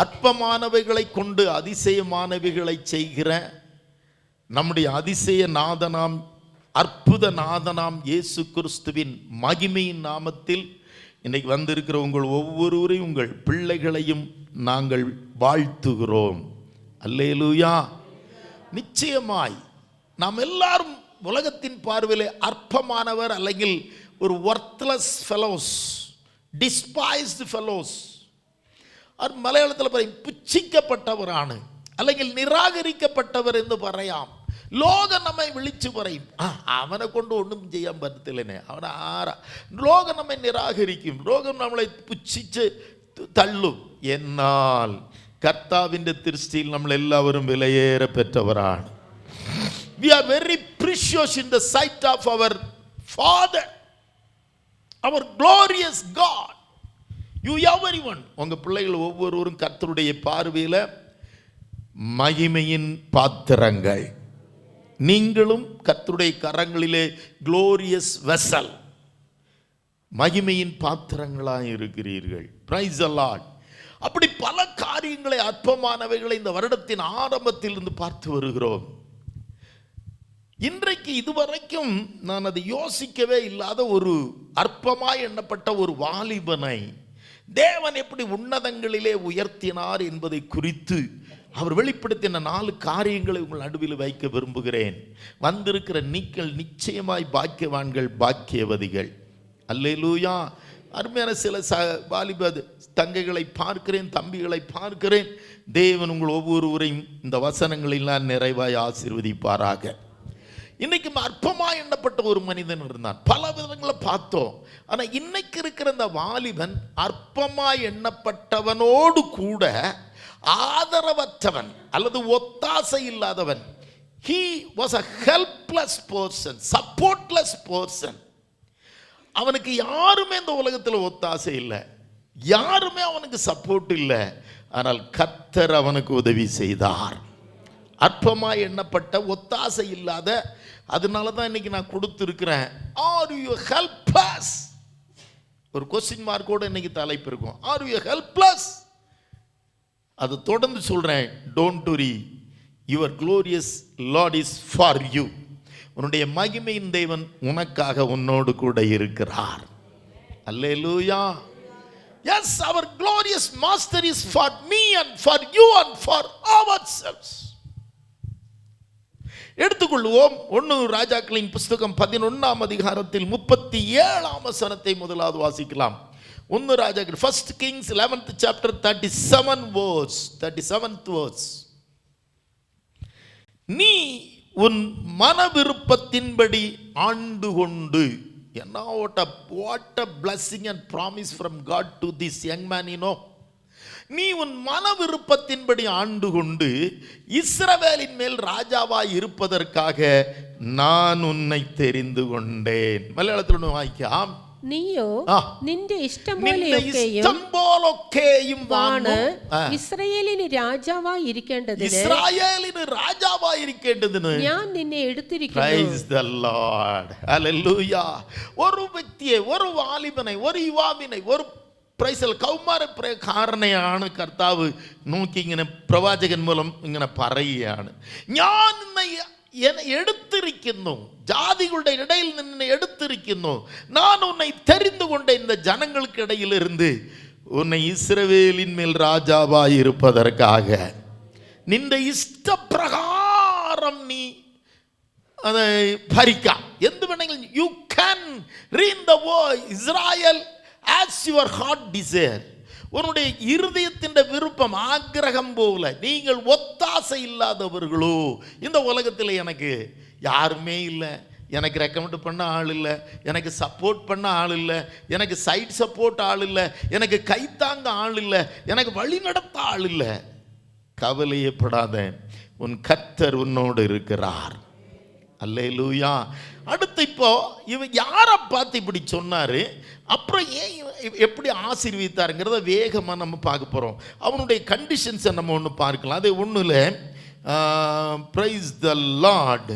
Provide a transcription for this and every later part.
அற்பமானவைகளை கொண்டு அதிசயமானவைகளை செய்கிற நம்முடைய அதிசய நாதனாம் அற்புத நாதனாம் இயேசு கிறிஸ்துவின் மகிமையின் நாமத்தில் இன்னைக்கு வந்திருக்கிற உங்கள் ஒவ்வொருவரையும் உங்கள் பிள்ளைகளையும் நாங்கள் வாழ்த்துகிறோம். அல்லேலூயா. நிச்சயமாய் நாம் எல்லாரும் உலகத்தின் பார்வையிலே அற்பமானவர் அல்லது ஒரு ஒர்த்லெஸ் ஃபெலோஸ், டிஸ்பைஸ்டு ஃபெலோஸ், மலையாளத்தில் புச்சிக்கப்பட்டவரான அல்லது நிராகரிக்கப்பட்டவர் என்று പറയാം. ലോകം നമ്മെ വിളിച്ചു പറയും, അവനെ കൊണ്ട് ഒന്നും ചെയ്യാൻ പറ്റത്തില്ലേ, അവനെ ആരാ. ലോകം നമ്മെ നിരാകരിക്കും, ലോകം നമ്മളെ പുച്ഛിച്ച് തള്ളും. എന്നാൽ കർത്താവിൻ്റെ ദൃഷ്ടിയിൽ നമ്മളെല്ലാവരും വിലയേറെ പെറ്റവരാണ്. We are very precious in the sight of our Father, our glorious God. You everyone, உங்கள் பிள்ளைகள் ஒவ்வொருவரும் கர்த்தருடைய பார்வையில் மகிமையின் பாத்திரங்கள். நீங்களும் கர்த்தருடைய கரங்களிலே glorious vessel, மகிமையின் பாத்திரங்களாக இருக்கிறீர்கள். Praise the Lord. அப்படி பல காரியங்களை, அற்பமானவைகளை இந்த வருடத்தின் ஆரம்பத்தில் இருந்து பார்த்து வருகிறோம். இன்றைக்கு இதுவரைக்கும் நான் அதை யோசிக்கவே இல்லாத ஒரு அற்பமாய் எண்ணப்பட்ட ஒரு வாலிபனை தேவன் எப்படி உன்னதங்களிலே உயர்த்தினார் என்பதை குறித்து அவர் வெளிப்படுத்தின 4 காரியங்களை உங்கள் நடுவில் வைக்க விரும்புகிறேன். வந்திருக்கிற நீங்கள் நிச்சயமாய் பாக்கியவான்கள், பாக்கியவதிகள். அல்லேலூயா. அருமையான சில வாலிப தங்கைகளை பார்க்கிறேன், தம்பிகளை பார்க்கிறேன். தேவன் உங்கள் ஒவ்வொருவரையும் இந்த வசனங்களெல்லாம் நிறைவாய் ஆசீர்வதிப்பாராக. இன்னைக்கு அற்பமாய் எண்ணப்பட்ட ஒரு மனிதன் இருந்தான். பல விதங்களை பார்த்தோம். ஆனால் இன்னைக்கு இருக்கிற இந்த வாலிபன் அற்பமாய் எண்ணப்பட்டவனோடு கூட ஆதரவற்றவன் அல்லது ஒத்தாசை இல்லாதவன். He was a helpless person, supportless person. அவனுக்கு யாருமே இந்த உலகத்தில் ஒத்தாசை இல்லை, யாருமே அவனுக்கு சப்போர்ட் இல்லை. ஆனால் கர்த்தர் அவனுக்கு உதவி செய்தார். அற்பமாய் எண்ணப்பட்ட, ஒத்தாசை இல்லாத. அதனால தான் இன்னைக்கு நான் கொடுத்துருக்கிறேன், ஆர் யூ ஹெல்ப்லெஸ்? ஒரு கொஸ்டின் மார்க்கோடு இன்னைக்கு தலைப்பு இருக்கும். Are you helpless? அது தொடர்ந்து சொல்றேன். Don't worry, your glorious lord is for you. உன்னுடைய மகிமையின் தேவன் உனக்காக உன்னோடு கூட இருக்கிறார். அல்லேலூயா. Yes, our glorious master is for me and for you and for ourselves. எடுத்துக்கொள்வோம். 1 ராஜாக்களின் புஸ்தகம் 11ஆம் அதிகாரத்தில் 37ஆம் வசனத்தை முதலாவது வாசிக்கலாம். 1 ராஜாக்கள், 1 Kings 11th chapter 37th verse. நீ உன் மன விருப்பத்தின்படி ஆண்டு கொண்டு. what a blessing and promise from God to this young man, you know. நீ உன் மன விருப்பத்தின்படி ஆண்டு கொண்டு இஸ்ரவேலின் மேல் ராஜாவாய் இருப்பதற்காக நான் உன்னை தெரிந்து கொண்டேன். மலையாளத்தில் വായിക്കാം. നീയോ നിന്റെ ഇഷ്ടം പോലെയൊക്കെയും ഇസ്രായേലിന് രാജാവായിരിക്കേണ്ടതിന് ഞാൻ നിന്നെ എടുത്തിരിക്കുന്നു. Praise the Lord. Hallelujah. ഒരു വ്യക്തിയെ, ഒരു വാലിബനെ, ഒരു യുവാവിനെ, ഒരു കൗമാരക്കാരനെയാണ് കർത്താവ് നോക്കി ഇങ്ങനെ പ്രവാചകൻ മൂലം ഇങ്ങനെ പറയുകയാണ്. ഞാൻ എന്നെ എടുത്തിരിക്കുന്നു, ஜாதிகளுடைய இடையில் நின்று எடுத்திருക്കുന്നു. நான் உன்னை தெரிந்து கொண்ட இந்த ஜனங்களுக்கிடையிலிருந்து உன்னை இஸ்ரவேலின் மேல் ராஜாவாய் இருப்பதற்காக. நின்ற இஷ்ட பிரகாரம் நீ அதை ഭരിക്കാം. എന്ത് വേണമെങ്കിലും you can read the word Israel as your heart desire. உன்னுடைய இருதயத்தின் விருப்பம், ஆக்கிரகம் போல. நீங்கள் ஒத்தாசை இல்லாதவர்களோ, இந்த உலகத்தில் எனக்கு யாருமே இல்லை, எனக்கு ரெக்கமெண்ட் பண்ண ஆள் இல்லை, எனக்கு சப்போர்ட் பண்ண ஆள் இல்லை, எனக்கு சைட் சப்போர்ட் ஆள் இல்லை, எனக்கு கைத்தாங்க ஆள் இல்லை, எனக்கு வழி நடத்த ஆள் இல்லை. கவலையப்படாத, உன் கர்த்தர் உன்னோடு இருக்கிறார். அல்லேலூயா. அடுத்து இப்போ இவன் யாரை பார்த்து இப்படி சொன்னாரு, அப்புறம் ஏன் எப்படி ஆசீர்வதித்தாருங்கிறத வேகமாக நம்ம பார்க்க போகிறோம். அவனுடைய கண்டிஷன்ஸை நம்ம ஒன்று பார்க்கலாம். அது ஒன்றுல பிரைஸ் த லார்ட்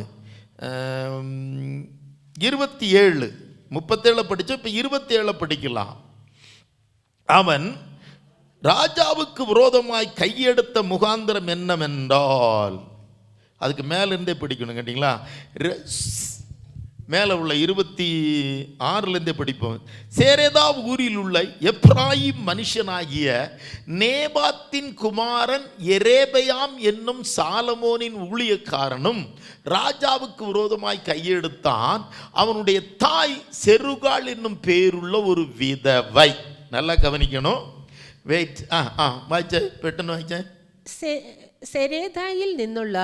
27 37 படித்தோம். இப்போ 27 படிக்கலாம். அவன் ராஜாவுக்கு விரோதமாய் கையெடுத்த முகாந்திரம் என்னவென்றால், அதுக்கு மேலிருந்தே பிடிக்கணும் கேட்டிங்களா, மேலே உள்ள 26 படிப்போம். சேரேதா ஊரில் உள்ள எப்ராயிம் மனுஷனாகிய நேபாத்தின் குமாரன் எரேபயாம் என்னும் சாலமோனின் ஊழியக்காரனும் ராஜாவுக்கு விரோதமாய் கையெடுத்தான். அவனுடைய தாய் செருகாள் என்னும் பேருள்ள ஒரு விதவை. நல்லா கவனிக்கணும். வெயிட், வாய்ச்ச பெட்டன்னு வாய்ச்ச. സെരേദായിൽ നിന്നുള്ള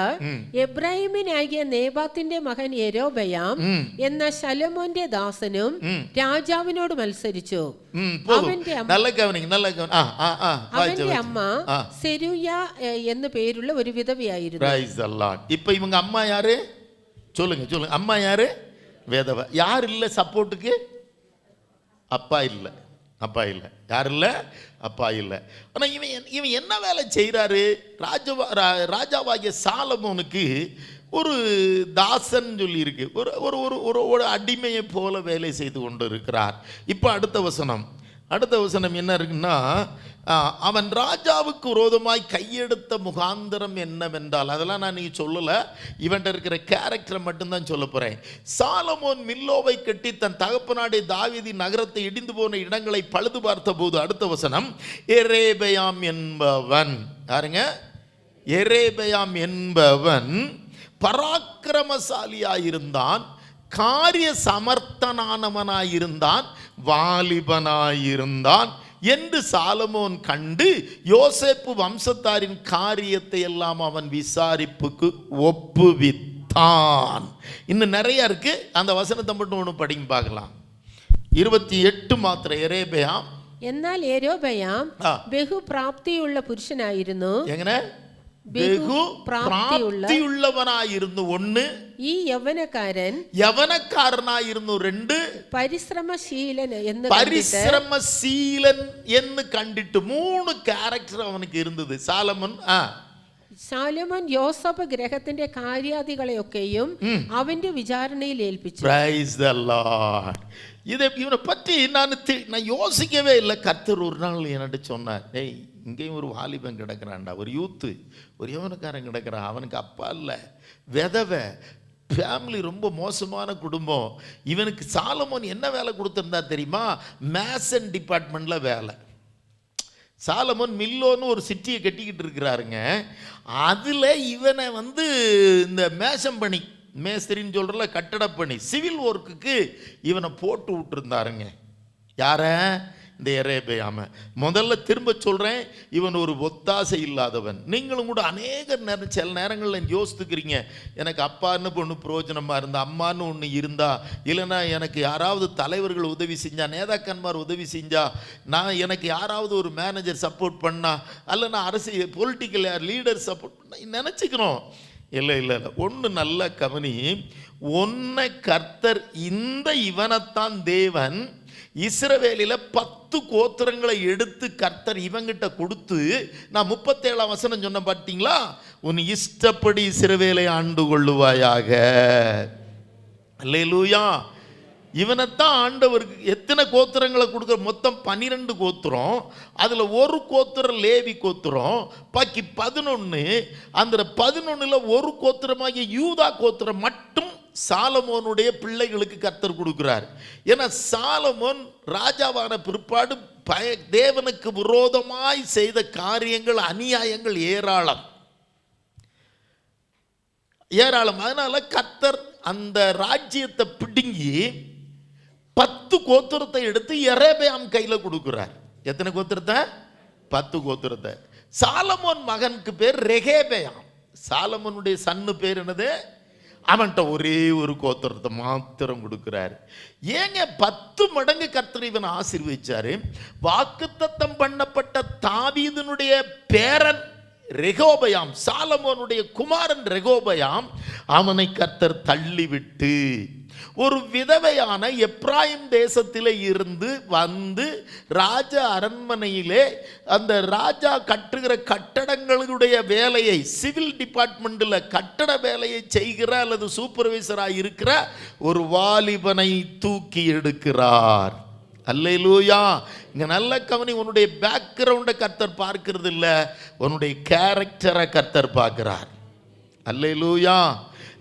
എബ്രാഹിമിനാകിയ നേബാത്തിന്റെ മകൻ യെരോബയാം എന്ന ശലോമോന്റെ ദാസനും രാജാവിനോട് മത്സരിച്ചു. അവന്റെ അമ്മ സെരൂയ എന്നു പേരുള്ള ഒരു വിധവയായിരുന്നു. ഇപ്പൊ ഇവங்க അമ്മ யாரு சொல்லுங்க சொல்லுங்க. அம்மா யாரு? விதவை. யார் இல்லை சப்போர்ட்டுக்கு? அப்பா இல்லை, அப்பா இல்லை. யார் இல்லை? அப்பா இல்லை. ஆனால் இவன் என்ன வேலை செய்கிறாரு? ராஜாவாகிய சாலமோனுக்கு ஒரு தாசன் சொல்லி இருக்கு, ஒரு அடிமையை போல வேலை செய்து கொண்டு இருக்கிறார். இப்போ அடுத்த வசனம் என்ன இருக்குன்னா, அவன் ராஜாவுக்கு விரோதமாய் கையெடுத்த முகாந்திரம் என்னவென்றால், அதெல்லாம் நான் நீங்க சொல்லலை, இவன்கிட்ட இருக்கிற கேரக்டரை மட்டும்தான் சொல்ல போகிறேன். சாலமோன் மில்லோவை கட்டி தன் தகப்பனாடைய தாவீது நகரத்தை இடிந்து போன இடங்களை பழுது பார்த்த போது, அடுத்த வசனம், எரேபயாம் என்பவன், யாருங்க? எரேபயாம் என்பவன் பராக்கிரமசாலியாயிருந்தான், காரிய சமர்த்தனானவனாயிருந்தான், வாலிபனாயிருந்தான் என்று சாலமோன் கண்டு யோசேப்பு வம்சத்தாரின் காரியத்தை எல்லாம் அவன் விசாரிப்புக்கு ஒப்புவித்தான். இன்னும் நிறைய இருக்கு, அந்த வசனத்தை மட்டும் ஒன்று படிங்க பார்க்கலாம். 28 மாத்திரம். எரேபயாம் എന്നാൽ യെരോബയാം ബഹുപ്രാപ്തിയുള്ള പുരുഷനായിരുന്നു. എങ്ങനെ? ബഹുപ്രാപ്തിയുള്ളവനായിരുന്നു. 1. ഈ യവനക്കാരനായിരുന്നു. 2. പരിശ്രമശീലൻ എന്ന് കണ്ടിട്ട് 3 ക്യാരക്ടർ അവനക്ക് ഇരുന്നത്. സാലമോൻ യോസേപ്പ് ഗ്രഹത്തിന്റെ കാര്യാദികളെയൊക്കെയും അവന്റെ വിചാരണയിൽ ഏൽപ്പിച്ചു. Praise the Lord. இவனை பற்றி நான் யோசிக்கவே இல்லை. கர்த்தர் ஒரு நாள் என்கிட்ட சொன்னார், டேய் இங்கேயும் ஒரு வாலிபன் கிடக்கிறான்டா, ஒரு யூத்து, ஒரு யவனக்காரன் கிடக்கிறான், அவனுக்கு அப்பா இல்லை, விதவை, ஃபேமிலி ரொம்ப மோசமான குடும்பம். இவனுக்கு சாலமோன் என்ன வேலை கொடுத்துருந்தா தெரியுமா? மேசன் டிபார்ட்மெண்ட்டில் வேலை. சாலமோன் மில்லோன்னு ஒரு சிட்டியை கட்டிக்கிட்டு இருக்கிறாருங்க. அதில் இவனை இந்த மேசம் பணி, மேஸ்திரின்னு சொல்கிறல, கட்டடப்பணி, சிவில் ஒர்க்குக்கு இவனை போட்டு விட்டுருந்தாருங்க. யார? இந்த எரேபயாம. முதல்ல திரும்ப சொல்கிறேன், இவன் ஒரு ஒத்தாசை இல்லாதவன். நீங்களும் கூட சில நேரங்களில் யோசித்துக்கிறீங்க, எனக்கு அப்பான்னு ஒன்று பிரயோஜனமாக இருந்தா, அம்மான்னு ஒன்று இருந்தா, இல்லைன்னா எனக்கு யாராவது தலைவர்கள் உதவி செஞ்சா, நேதாக்கன்மார் உதவி செஞ்சா, எனக்கு யாராவது ஒரு மேனேஜர் சப்போர்ட் பண்ணா, அல்லனா அரசியல் பொலிட்டிக்கல் லீடர் சப்போர்ட் பண்ணா நினச்சிக்கிறோம். இல்லை ஒன்று நல்ல கவனி. ஒன்னை கர்த்தர் இவனைத்தான் தேவன் இஸ்ரவேலில் 10 கோத்திரங்களை எடுத்து கர்த்தர் இவங்கிட்ட கொடுத்து, நான் 37 வசனம் சொன்ன பார்த்தீங்களா, உன் இஷ்டப்படி இஸ்ரவேலை ஆண்டு கொள்ளுவாயாக. அல்லேலூயா. இவனைத்தான் ஆண்டவருக்கு எத்தனை கோத்திரங்களை கொடுக்குற? மொத்தம் 12 கோத்திரம். அதில் ஒரு கோத்திரம் லேவி கோத்திரம், பாக்கி 11. அந்த 11ல் ஒரு கோத்திரமாகிய யூதா கோத்திரம் மட்டும் சாலமோனுடைய பிள்ளைகளுக்கு கர்த்தர் கொடுக்கிறார். ஏன்னா சாலமோன் ராஜாவான பிற்பாடு தேவனுக்கு விரோதமாய் செய்த காரியங்கள், அநியாயங்கள் ஏராளம். அதனால கர்த்தர் அந்த ராஜ்யத்தை பிடுங்கி 10 கோத்திரத்தை எடுத்து எரேபயாம் கையில் கொடுக்கிறார். எத்தனை கோத்திரத்தை? 10 கோத்திரத்தை. சாலமோன் மகனுக்கு பேர் ரெகேபயாம். சாலமோனுடைய சன்னு பேர் என்னது? அவன்கிட்ட ஒரே ஒரு கோத்திரத்தை மாத்திரம் கொடுக்கிறார். ஏங்க 10 மடங்கு கர்த்தர் இவன் ஆசீர்வதிச்சாரு. வாக்குத்தத்தம் பண்ணப்பட்ட தாவீதுனுடைய பேரன் ரெகோபயாம், சாலமோனுடைய குமாரன் ரெகோபயாம், அவனை கர்த்தர் தள்ளிவிட்டு ஒரு விதவையான எப்ராயிம் தேசத்திலே இருந்து ராஜ அரண்மனையிலே அந்த ராஜா கட்டுகிற கட்டடங்களுடைய வேலையை, சிவில் டிபார்ட்மெண்ட்டில் கட்டட வேலையை செய்கிற அல்லது சூப்பர்வைசராக இருக்கிற ஒரு வாலிபனை தூக்கி எடுக்கிறார். அல்லேலூயா. இங்க நல்ல கவனி, உன்னுடைய பேக்ரவுண்டை கர்த்தர் பார்க்கிறது இல்லை, உன்னுடைய கேரக்டரை கர்த்தர் பார்க்கிறார். அல்லேலூயா.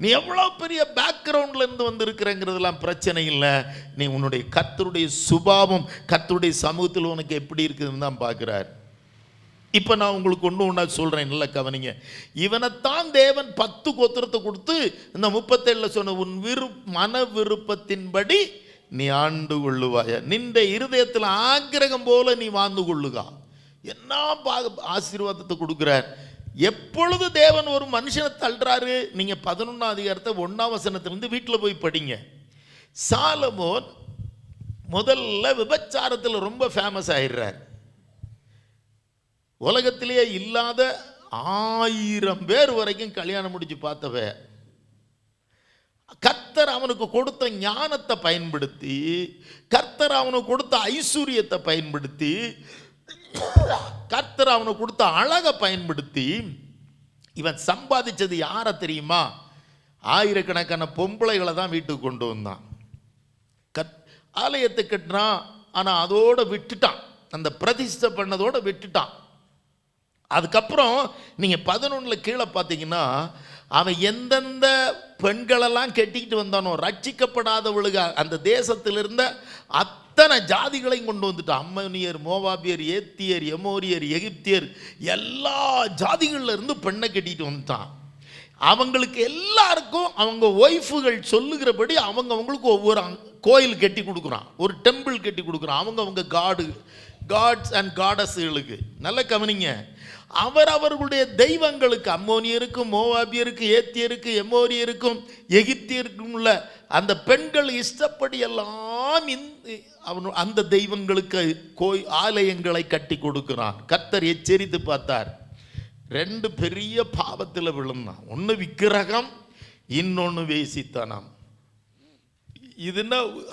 நீ எவ்வளோ பெரிய பேக்ரவுண்ட்ல இருந்து வந்திருக்கிறங்கிறதுலாம் பிரச்சனை இல்லை. நீ உன்னுடைய கர்த்தருடைய சுபாவம், கர்த்தருடைய சமூகத்தில் உனக்கு எப்படி இருக்குதுன்னு தான் பார்க்கிறார். இப்போ நான் உங்களுக்கு ஒன்றா சொல்கிறேன், நல்ல கவனிங்க. இவனைத்தான் தேவன் 10 கோத்திரத்தை கொடுத்து இந்த 37 சொன்ன, உன் மன விருப்பத்தின்படி நீ ஆண்டு கொள்ளுவாய, நின்ற இருதயத்தில் ஆக்கிரகம் போல நீ வாழ்ந்து கொள்ளுகா. என்ன ஆசீர்வாதத்தை கொடுக்குறார். எப்பொழுது தேவன் ஒரு மனுஷனை தள்ளுறாரு, நீங்கள் 11ஆம் அதிகாரத்தை 1ஆம் வசனத்திலிருந்து வீட்டில் போய் படிங்க. சாலமோன் முதல்ல விபச்சாரத்தில் ரொம்ப ஃபேமஸ் ஆயிடுறார். உலகத்திலேயே இல்லாத 1000 பேர் வரைக்கும் கல்யாணம் முடிச்சு பார்த்தவ. கர்த்தர் அவனுக்கு கொடுத்த ஞானத்தை பயன்படுத்தி, கர்த்தர் அவனுக்கு கொடுத்த ஐஸ்வர்யத்தை பயன்படுத்தி, கர்த்தர் அவனுக்கு கொடுத்த அழகை பயன்படுத்தி இவன் சம்பாதிச்சது யாரை தெரியுமா? ஆயிரக்கணக்கான பொம்பளைகளை தான் வீட்டுக்கு கொண்டு வந்தான். ஆலயத்தை கட்டினான், ஆனால் அதோட விட்டுட்டான், அந்த பிரதிஷ்டை பண்ணதோட விட்டுட்டான். அதுக்கப்புறம் நீங்கள் 11 கீழே பார்த்தீங்கன்னா, அவன் எந்தெந்த பெண்களெல்லாம் கெட்டிக்கிட்டு வந்தானோ, ரட்சிக்கப்படாதவளுக அந்த தேசத்தில் இருந்த அத்தனை ஜாதிகளையும் கொண்டு வந்துட்டான். அம்மோனியர், மோவாபியர், ஏத்தியர், எமோரியர், எகிப்தியர், எல்லா ஜாதிகளில் இருந்து பெண்ணை கட்டிட்டு வந்துட்டான். அவங்களுக்கு எல்லாருக்கும் அவங்க ஒய்ஃபுகள் சொல்லுகிறபடி அவங்களுக்கு ஒவ்வொரு கோயில் கட்டி கொடுக்குறான், ஒரு டெம்பிள் கட்டி கொடுக்குறான். அவங்க காட்ஸ் அண்ட் காடஸ்களுக்கு. நல்ல கவனிங்க, அவர்களுடைய தெய்வங்களுக்கு, அம்மோனியருக்கும், மோவாபியருக்கு, ஏத்தியருக்கு, எமோரியருக்கும், எகிப்தியருக்கும் உள்ள அந்த பெண்கள் இஷ்டப்படி எல்லாம் அந்த தெய்வங்களுக்கு ஆலயங்களை கட்டி கொடுக்கிறான். கர்த்தர் எச்சரித்து பார்த்தார். 2 பெரிய பாவத்தில் விழுந்தான். ஒன்று விக்கிரகம், இன்னொன்று வேசித்தனம்.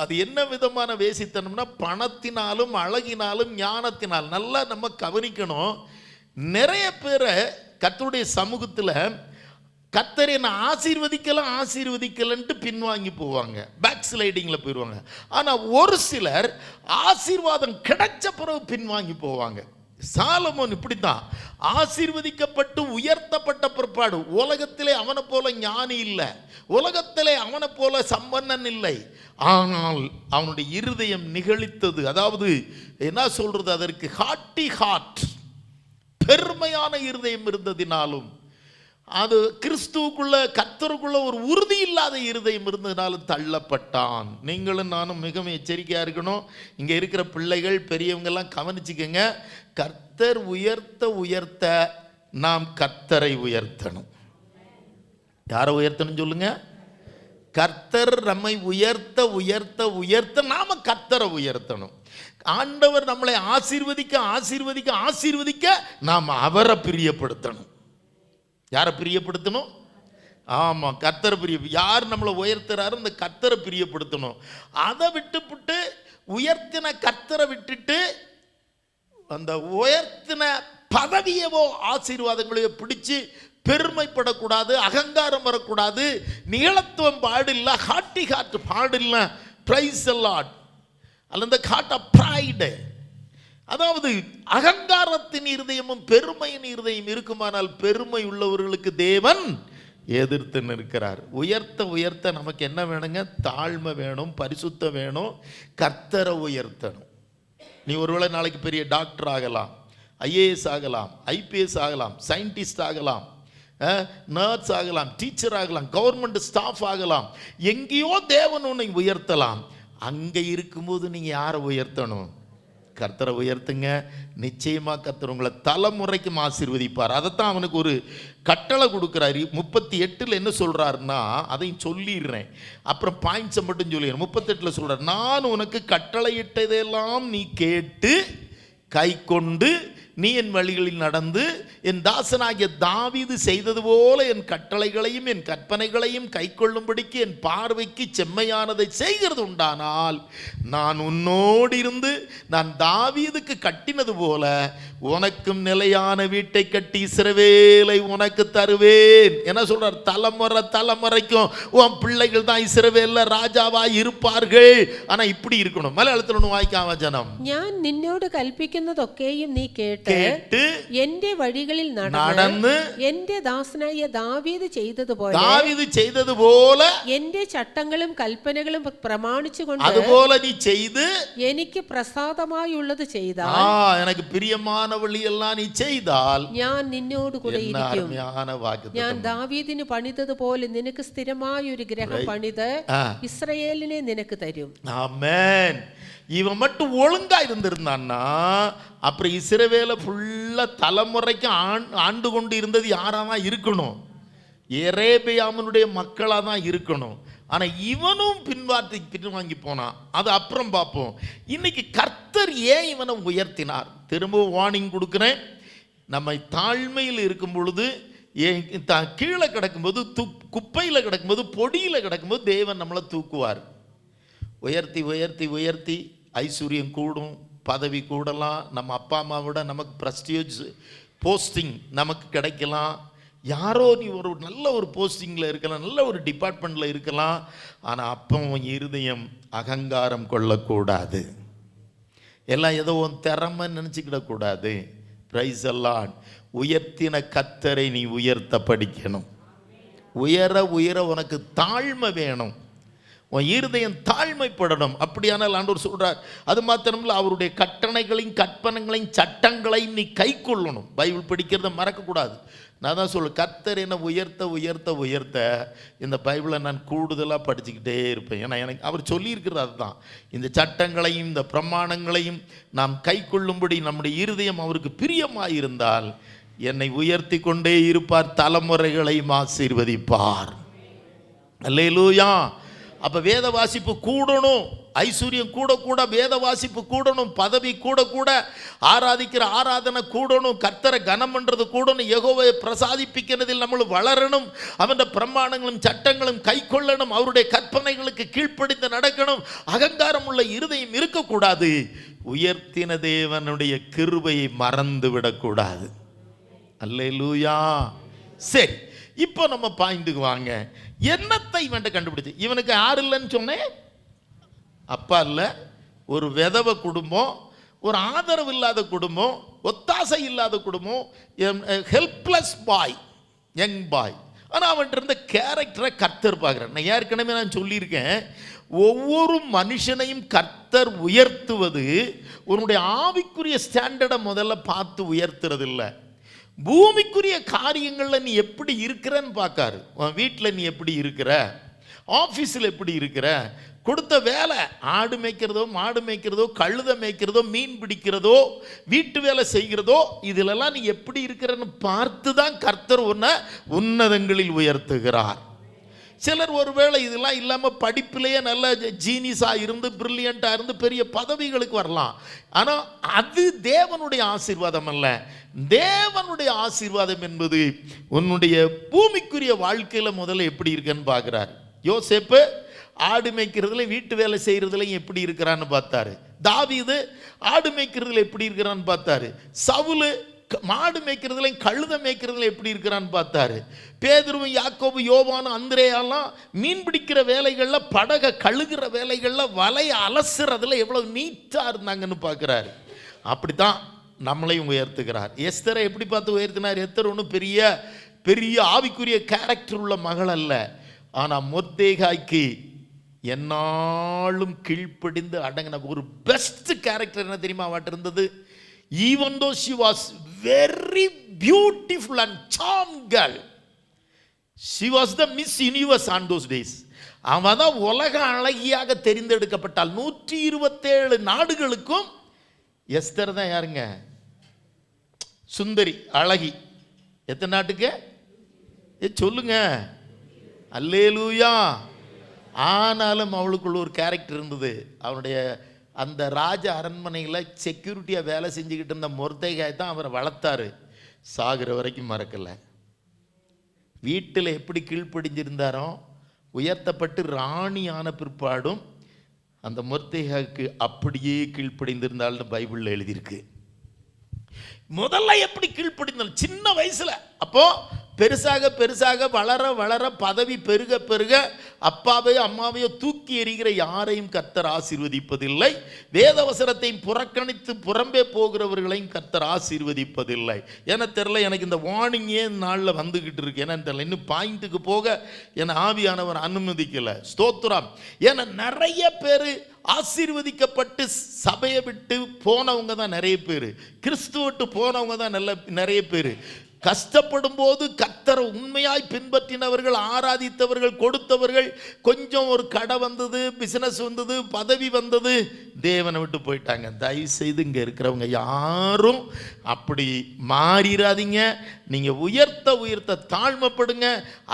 அது என்ன விதமான வேசித்தனம்னா, பணத்தினாலும் அழகினாலும் ஞானத்தினால். நல்லா நம்ம கவனிக்கணும். நிறைய பேரை கர்த்தருடைய சமூகத்தில் கர்த்தர் என்ன ஆசீர்வதிக்கலன்ட்டு பின்வாங்கி போவாங்க, பேக் ஸ்லைடிங்கில் போயிடுவாங்க. ஆனால் ஒரு சிலர் ஆசீர்வாதம் கிடைச்ச பிறகு பின்வாங்கி போவாங்க. சாலமோன் இப்படித்தான். ஆசீர்வதிக்கப்பட்டு உயர்த்தப்பட்ட பிற்பாடு உலகத்திலே அவனை போல ஞானி இல்லை, உலகத்திலே அவனை போல சம்பன்னன் இல்லை. ஆனால் அவனுடைய இருதயம் நிகழித்தது. அதாவது என்ன சொல்றது, அதற்கு ஹார்ட்டி ஹார்ட், பெருமையான இருதயம் இருந்ததினாலும், அது கிறிஸ்துவுக்குள்ள கர்த்தருக்குள்ள ஒரு உறுதி இல்லாத இருதயம் இருந்ததினாலும் தள்ளப்பட்டான். நீங்களும் நானும் மிகவும் எச்சரிக்கையாக இருக்கணும். இங்கே இருக்கிற பிள்ளைகள், பெரியவங்கெல்லாம் கவனிச்சுக்கங்க. கர்த்தர் உயர்த்த நாம் கர்த்தரை உயர்த்தணும். யாரை உயர்த்தணும் சொல்லுங்க? கர்த்தர் நம்மை உயர்த்த நாம கர்த்தரை உயர்த்தணும். ஆண்டவர் நம்மளை ஆசீர்வதிக்க நாம் அவரை பிரியப்படுத்தணும். யாரை பிரியப்படுத்தணும்? ஆமாம், கர்த்தரை யார் நம்மளை உயர்த்துறாரு, அந்த கர்த்தரை பிரியப்படுத்தணும். அதை விட்டுவிட்டு உயர்த்தின கர்த்தரை விட்டுட்டு அந்த உயர்த்தின பதவியவோ ஆசீர்வாதங்களையோ பிடிச்சு பெருமைப்படக்கூடாது, அகங்காரம் வரக்கூடாது, நிகழத்துவம் பாடில்லை, ஹார்ட்டி ஹார்ட் பாடில்லை, பிரைஸ் அல்லாட் அல்லது ஹார்ட் ஆஃப் ப்ரைடு. அதாவது அகங்காரத்தின் இருதயமும் பெருமையின் இருதயம் இருக்குமானால் பெருமை உள்ளவர்களுக்கு தேவன் எதிர்த்து நிற்கிறார். உயர்த்த நமக்கு என்ன வேணுங்க? தாழ்மை வேணும், பரிசுத்தம் வேணும், கர்த்தரை உயர்த்தணும். நீ ஒருவேளை நாளைக்கு பெரிய டாக்டர் ஆகலாம், ஐஏஎஸ் ஆகலாம், ஐபிஎஸ் ஆகலாம், சயின்டிஸ்ட் ஆகலாம், நர்ஸ் ஆகலாம், டீச்சர் ஆகலாம், கவர்மெண்ட் ஸ்டாஃப் ஆகலாம். எங்கேயோ தேவன் உன்னை உயர்த்தலாம். அங்கே இருக்கும்போது நீங்கள் யாரை உயர்த்தணும்? கர்த்தரை உயர்த்துங்க. நிச்சயமாக கர்த்தர் உங்களை தலைமுறைக்கும் ஆசீர்வதிப்பார். அதைத்தான் அவனுக்கு ஒரு கட்டளை கொடுக்குறாரு. 38 என்ன சொல்கிறாருன்னா, அதையும் சொல்லிடுறேன், அப்புறம் பாயிண்ட்ஸை மட்டும் சொல்லிடுறேன். 38 சொல்கிறார், நான் உனக்கு கட்டளையிட்டதெல்லாம் நீ கேட்டு கை கொண்டு நீ என் வழிகளில் நடந்து என் தாசனாகிய தாவீது செய்தது போல என் கட்டளைகளையும் என் கற்பனைகளையும் கைக்கொள்ளும்படிக்கு என் பார்வைக்கு செம்மையானதை செய்கிறது உண்டானால் நான் உன்னோடு இருந்து நான் தாவீதுக்கு கட்டினது போல உனக்கும் நிலையான வீட்டை கட்டி இஸ்ரவேலை உனக்கு தருவேன். என்ன சொல்றார்? தலைமுறைக்கும் உன் பிள்ளைகள் தான் இஸ்ரவேல்ல ராஜாவாய் இருப்பார்கள். ஆனா இப்படி இருக்கணும். மலையாளத்தில் ஒன்று வாய்க்காம ஜனம், ഞാൻ നിന്നോട് കൽപ്പിക്കുന്നതൊക്കെയും നീ കേട്ട് എന്റെ വഴികളിൽ നടന്ന് എന്റെ ദാസനായ ദാവീദ് ചെയ്തതുപോലെ എന്റെ ചട്ടങ്ങളും കൽപ്പനകളും പ്രമാണിച്ചുകൊണ്ട് അതുപോലെ നീ ചെയ്ത് എനിക്ക് പ്രസാദമായുള്ളത് ചെയ്താൽ, എനിക്ക് പ്രിയமான വഴിയെല്ലാം നീ ചെയ്താൽ ഞാൻ നിന്നോട് കൂടെ ഇരിക്കും. ഞാൻ ദാവീദിന് പണിതതുപോലെ നിനക്ക് സ്ഥിരമായ ഒരു ഗ്രഹം പണിത് ഇസ്രായേലിനെ നിനക്ക് തരും. ஆமென். இவன் மட்டும் ஒழுங்கா இருந்திருந்தான்னா அப்புறம் இஸ்ரவேலை ஃபுல்லா தலைமுறைக்கு ஆண்டு கொண்டு இருந்தது யாராதான் இருக்கணும்? எரேபியாமனுடைய மக்களா தான் இருக்கணும். ஆனா இவனும் பின்வாங்கி போனான். அது அப்புறம் பார்ப்போம். இன்னைக்கு கர்த்தர் ஏன் இவனை உயர்த்தினார்? திரும்பவும் வார்னிங் கொடுக்கிறேன். நம்ம தாழ்மையில் இருக்கும் பொழுது, கீழே கிடக்கும்போது, குப்பையில் கிடக்கும்போது, பொடியில் கிடக்கும்போது தேவன் நம்மளை தூக்குவார். உயர்த்தி உயர்த்தி உயர்த்தி ஐஸ்வர்யம் கூடும், பதவி கூடலாம், நம்ம அப்பா அம்மாவோட நமக்கு ப்ரெஸ்டீஜ் போஸ்டிங் நமக்கு கிடைக்கலாம். யாரோ நீ ஒரு நல்ல ஒரு போஸ்டிங்கில் இருக்கலாம், நல்ல ஒரு டிபார்ட்மெண்ட்டில் இருக்கலாம். ஆனால் அப்போ உன் இருதயம் அகங்காரம் கொள்ளக்கூடாது. எல்லாம் ஏதோ உன் திறமை நினச்சிக்கிடக்கூடாது. பிரைஸ் எல்லாம் உயர்த்தின கர்த்தரை நீ உயர்த்த படிக்கணும். உயர உயர உனக்கு தாழ்மை வேணும். உன் இருதயம் தாழ்மைப்படணும். அப்படியானால் ஆண்டவர் சொல்றார், அது மாத்திரமில்லை, அவருடைய கட்டளைகளையும் கற்பனைகளையும் சட்டங்களையும் நீ கை கொள்ளணும். பைபிள் படிக்கிறத மறக்கக்கூடாது. நான் தான் சொல்லுவேன், கர்த்தர் என்னை உயர்த்த உயர்த்த உயர்த்த இந்த பைபிளை நான் கூடுதலாக படிச்சுக்கிட்டே இருப்பேன். ஏன்னா எனக்கு அவர் சொல்லியிருக்கிறது அதுதான். இந்த சட்டங்களையும் இந்த பிரமாணங்களையும் நாம் கை கொள்ளும்படி நம்முடைய இருதயம் அவருக்கு பிரியமாக இருந்தால் என்னை உயர்த்தி கொண்டே இருப்பார், தலைமுறைகளையும் ஆசீர்வதிப்பார். அல்லேலூயா. அப்போ வேத வாசிப்பு கூடணும், ஐஸ்வர்யம் கூட கூட வேத வாசிப்பு கூடணும், பதவி கூட கூட ஆராதிக்கிற ஆராதனை கூடணும், கர்த்தரை கனம் பண்ணுறது கூடணும், யெகோவாவை பிரசாதிப்பிக்கிறதில் நம்ம வளரணும், அவன் பிரமாணங்களும் சட்டங்களும் கை கொள்ளணும், அவருடைய கற்பனைகளுக்கு கீழ்ப்படிந்து நடக்கணும். அகங்காரம் உள்ள இருதயம் இருக்கக்கூடாது. உயர்த்தின தேவனுடைய கிருபையை மறந்து விடக்கூடாது. அல்லேலூயா. சரி, இப்போ நம்ம பாயிண்ட்டுக்கு வாங்க. என்னத்தை இவன்ட்ட கண்டுபிடிச்சு? இவனுக்கு யார் இல்லைன்னு சொன்னேன்? அப்பா இல்லை, ஒரு விதவை குடும்பம், ஒரு ஆதரவு இல்லாத குடும்பம், ஒத்தாசை இல்லாத குடும்பம், ஹெல்ப்லெஸ் பாய், யங் பாய். ஆனால் அவன்கிட்ட இருந்த கேரக்டரை கர்த்தர் பார்க்குறேன். நான் ஏற்கனவே நான் சொல்லியிருக்கேன், ஒவ்வொரு மனுஷனையும் கர்த்தர் உயர்த்துவது உன்னுடைய ஆவிக்குரிய ஸ்டாண்டர்டை முதல்ல பார்த்து உயர்த்துறது இல்லை, பூமிக்குரிய காரியங்களில் நீ எப்படி இருக்கிறன்னு பார்க்காரு. உன் வீட்டில் நீ எப்படி இருக்கிற, ஆஃபீஸில் எப்படி இருக்கிற, கொடுத்த வேலை, ஆடு மேய்க்கிறதோ மாடு மேய்க்கிறதோ கழுதை மேய்க்கிறதோ மீன் பிடிக்கிறதோ வீட்டு வேலை செய்கிறதோ, இதிலெல்லாம் நீ எப்படி இருக்கிறன்னு பார்த்து தான் கர்த்தர் உன்னை உன்னதங்களில் உயர்த்துகிறார். சிலர் ஒருவேளை இதெல்லாம் இல்லாமல் படிப்பிலேயே நல்ல ஜீனிஸாக இருந்து பிரில்லியண்ட்டாக இருந்து பெரிய பதவிகளுக்கு வரலாம். ஆனால் அது தேவனுடைய ஆசீர்வாதம் அல்ல. தேவனுடைய ஆசீர்வாதம் என்பது உன்னுடைய பூமிக்குரிய வாழ்க்கையில் முதல்ல எப்படி இருக்குன்னு பார்க்குறாரு. யோசேப்பு ஆடு மேய்க்கிறதுல வீட்டு வேலை செய்கிறதுலையும் எப்படி இருக்கிறான்னு பார்த்தாரு. தாவீது ஆடு மேய்க்கிறதுல எப்படி இருக்கிறான்னு பார்த்தாரு. சவுலு மாடு மேய்க்கிறதுலையும் கழுத மேய்க்கிறதுல எப்படி இருக்கிறான்னு பார்த்தாரு. பேதுருவும் யாக்கோபு யோவானு அந்திரேயாலாம் மீன் பிடிக்கிற வேலைகளில், படகை கழுகுற வேலைகளில், வலையை அலசுறதுல எவ்வளவு நீட்டாக இருந்தாங்கன்னு பார்க்குறாரு. அப்படித்தான் நம்மளையும் உயர்த்துகிறார். எஸ்தரை எப்படி பார்த்து உயர்த்தினார்? எஸ்தர் ஒன்றும் பெரிய பெரிய ஆவிக்குரிய கேரக்டர் உள்ள மகள் அல்ல. ஆனால் மொர்தேகாய்க்கு என்னாலும் கீழ்ப்படிந்து அடங்கின ஒரு பெஸ்ட் கேரக்டர் என்ன தெரியுமா அவட்ட இருந்தது? Even though she was very beautiful and charming girl, she was the Miss Universe on those days. அவன் தான் உலக அழகியாக தெரிந்தெடுக்கப்பட்டால். 127 நாடுகளுக்கும் எஸ்தர் தான் யாருங்க? சுந்தரி, அழகி. எத்தனை நாட்டுக்கு சொல்லுங்க? அல்லேலூயா. ஆனாலும் அவளுக்குள்ள ஒரு கேரக்டர் இருந்தது. அவனுடைய அந்த ராஜ அரண்மனையில் செக்யூரிட்டியாக வேலை செஞ்சுக்கிட்டு இருந்த மொர்தெகாய் தான் அவரை வளர்த்தாரு. சாகிற வரைக்கும் மறக்கலை. வீட்டில் எப்படி கீழ்ப்படிஞ்சிருந்தாரோ, உயர்த்தப்பட்டு ராணி ஆன பிற்பாடும் அந்த மொர்தெகாய்க்கு அப்படியே கீழ்ப்படிந்திருந்தாள்னு பைபிளில் எழுதியிருக்கு. முதல்ல எப்படி கீழ்ப்படிந்தாலும் சின்ன வயசுல, அப்போ பெருசாக பெருசாக வளர வளர பதவி பெருக பெருக அப்பாவையோ அம்மாவையோ தூக்கி எறிகிற யாரையும் கர்த்தர் ஆசீர்வதிப்பதில்லை. வேதவசனத்தையும் புறக்கணித்து புறம்பே போகிறவர்களையும் கர்த்தர் ஆசீர்வதிப்பதில்லை. ஏன்னா தெரியல, எனக்கு இந்த வார்னிங்கே நாளில் வந்துக்கிட்டு இருக்கு. ஏன்னா தெரியல, இன்னும் பாயிண்ட்டுக்கு போக என் ஆவியானவர் அனுமதிக்கலை. ஸ்தோத்திரம். ஏன்னா நிறைய பேர் ஆசீர்வதிக்கப்பட்டு சபையை விட்டு போனவங்க தான் நிறைய பேர், கிறிஸ்துவ விட்டு போனவங்க தான் நிறைய பேர். கஷ்டப்படும் போது கர்த்தரை உண்மையாய் பின்பற்றினவர்கள், ஆராதித்தவர்கள், கொடுத்தவர்கள், கொஞ்சம் ஒரு கடை வந்தது, பிசினஸ் வந்தது, பதவி வந்தது, தேவனை விட்டு போயிட்டாங்க. தயவு செய்து இங்கே இருக்கிறவங்க யாரும் அப்படி மாறிடாதீங்க. நீங்கள் உயர்த்த தாழ்மைப்படுங்க.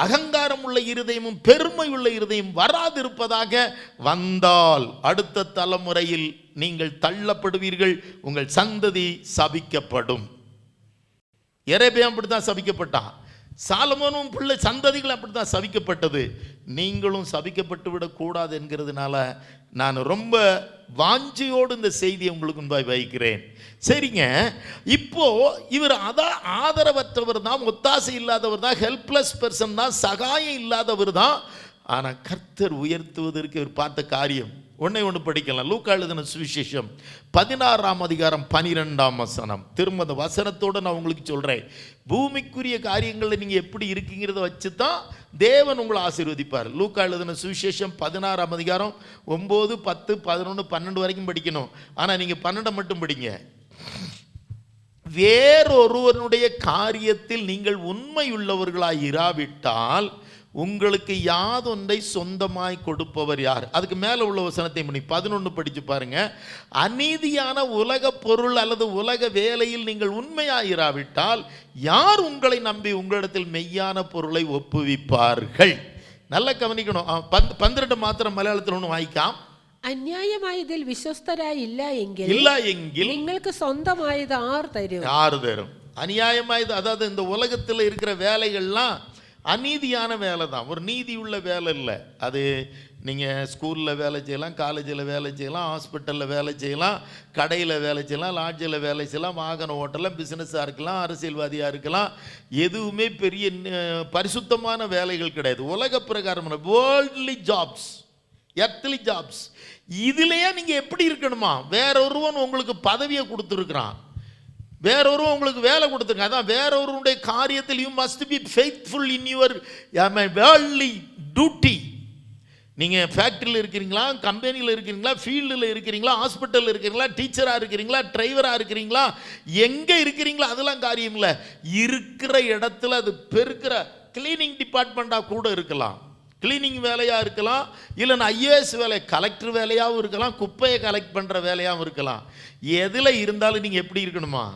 அகங்காரம் உள்ள இருதயமும் பெருமை உள்ள இருதயம் வராதிருப்பதாக. வந்தால் அடுத்த தலைமுறையில் நீங்கள் தள்ளப்படுவீர்கள், உங்கள் சந்ததி சபிக்கப்படும். எரேபியாம் அப்படித்தான் சபிக்கப்பட்டான். சாலமோனும் பிள்ளை சந்ததிகள் அப்படித்தான் சபிக்கப்பட்டது. நீங்களும் சபிக்கப்பட்டு விடக்கூடாது என்கிறதுனால நான் ரொம்ப வாஞ்சியோடு இந்த செய்தியை உங்களுக்கு முன்பாய் வைக்கிறேன். சரிங்க, இப்போ இவர் ஆதரவற்றவர் தான், ஒத்தாசை இல்லாதவர் தான், ஹெல்ப்லெஸ் பர்சன் தான், சகாயம் இல்லாதவர் தான். ஆனால் கர்த்தர் உயர்த்துவதற்கு இவர் பார்த்த காரியம் ஒன்று படிக்கலாம். லூக்கா எழுதின சுவிசேஷம் 16ஆம் அதிகாரம் 12ஆம் வசனம். திரும்ப அந்த வசனத்தோடு நான் உங்களுக்கு சொல்கிறேன். பூமிக்குரிய காரியங்களில் நீங்கள் எப்படி இருக்கீங்கிறத வச்சு தான் தேவன் உங்களை ஆசீர்வதிப்பார். லூக்கா எழுதின சுவிசேஷம் 16ஆம் அதிகாரம் 9, 10, 11, 12 வரைக்கும் படிக்கணும். ஆனால் நீங்கள் 12 மட்டும் படிங்க. வேறொருவனுடைய காரியத்தில் நீங்கள் உண்மையுள்ளவர்களாய் இராவிட்டால் உங்களுக்கு யாதொன்றை சொந்தமாய் கொடுப்பவர் யார்? அதுக்கு மேலே உள்ள வசனத்தை 11 படித்து பாருங்க. அநீதியான உலக பொருள் அல்லது உலக வேலையில் நீங்கள் உண்மையாயிராவிட்டால் யார் உங்களை நம்பி உங்களிடத்தில் மெய்யான பொருளை ஒப்புவிப்பார்கள்? நல்லா கவனிக்கணும். 12 மாத்திரம் மலையாளத்தில் ஒன்று வாய்க்காம். അന്യായമായതിൽ വിശ്വസ്തരായില്ല എങ്കിൽ നിങ്ങൾക്ക് സ്വന്തമായത് ആര് തരും? அநியாயமாயது, அதாவது இந்த உலகத்தில் இருக்கிற வேலைகள்லாம் அநீதியான வேலை தான், ஒரு நீதி உள்ள வேலை இல்லை. அது நீங்கள் ஸ்கூலில் வேலை செய்யலாம், காலேஜில் வேலை செய்யலாம், ஹாஸ்பிட்டலில் வேலை செய்யலாம், கடையில் வேலை செய்யலாம், லாட்ஜில் வேலை செய்யலாம், வாகன ஓட்டலாம், பிஸ்னஸாக இருக்கலாம், அரசியல்வாதியாக இருக்கலாம். எதுவுமே பெரிய பரிசுத்தமான வேலைகள் கிடையாது. உலக பிரகாரமான வேர்ல்ட்லி ஜாப்ஸ், எர்த்லி ஜாப்ஸ். இதுலேயே நீங்கள் எப்படி இருக்கணுமா? வேறொருவன் உங்களுக்கு பதவியை கொடுத்துருக்குறான், வேறொருவன் உங்களுக்கு வேலை கொடுத்துருங்க. அதான் வேறொருவனுடைய காரியத்தில் you must be faithful in your worldly duty. நீங்கள் ஃபேக்ட்ரியில் இருக்கிறீங்களா, கம்பெனியில் இருக்கிறீங்களா, ஃபீல்டில் இருக்கிறீங்களா, ஹாஸ்பிட்டலில் இருக்கிறீங்களா, டீச்சராக இருக்கிறீங்களா, டிரைவராக இருக்கிறீங்களா, எங்கே இருக்கிறீங்களா அதெல்லாம் காரியம் இல்லை. இருக்கிற இடத்துல அது பெருக்கிற கிளீனிங் டிபார்ட்மெண்ட்டாக கூட இருக்கலாம், கிளீனிங் வேலையாக இருக்கலாம், இல்லைன்னா ஐஏஎஸ் வேலை, கலெக்டர் வேலையாகவும் இருக்கலாம், குப்பையை கலெக்ட் பண்ணுற வேலையாகவும் இருக்கலாம். எதில் இருந்தாலும் நீங்கள் எப்படி இருக்கணுமா?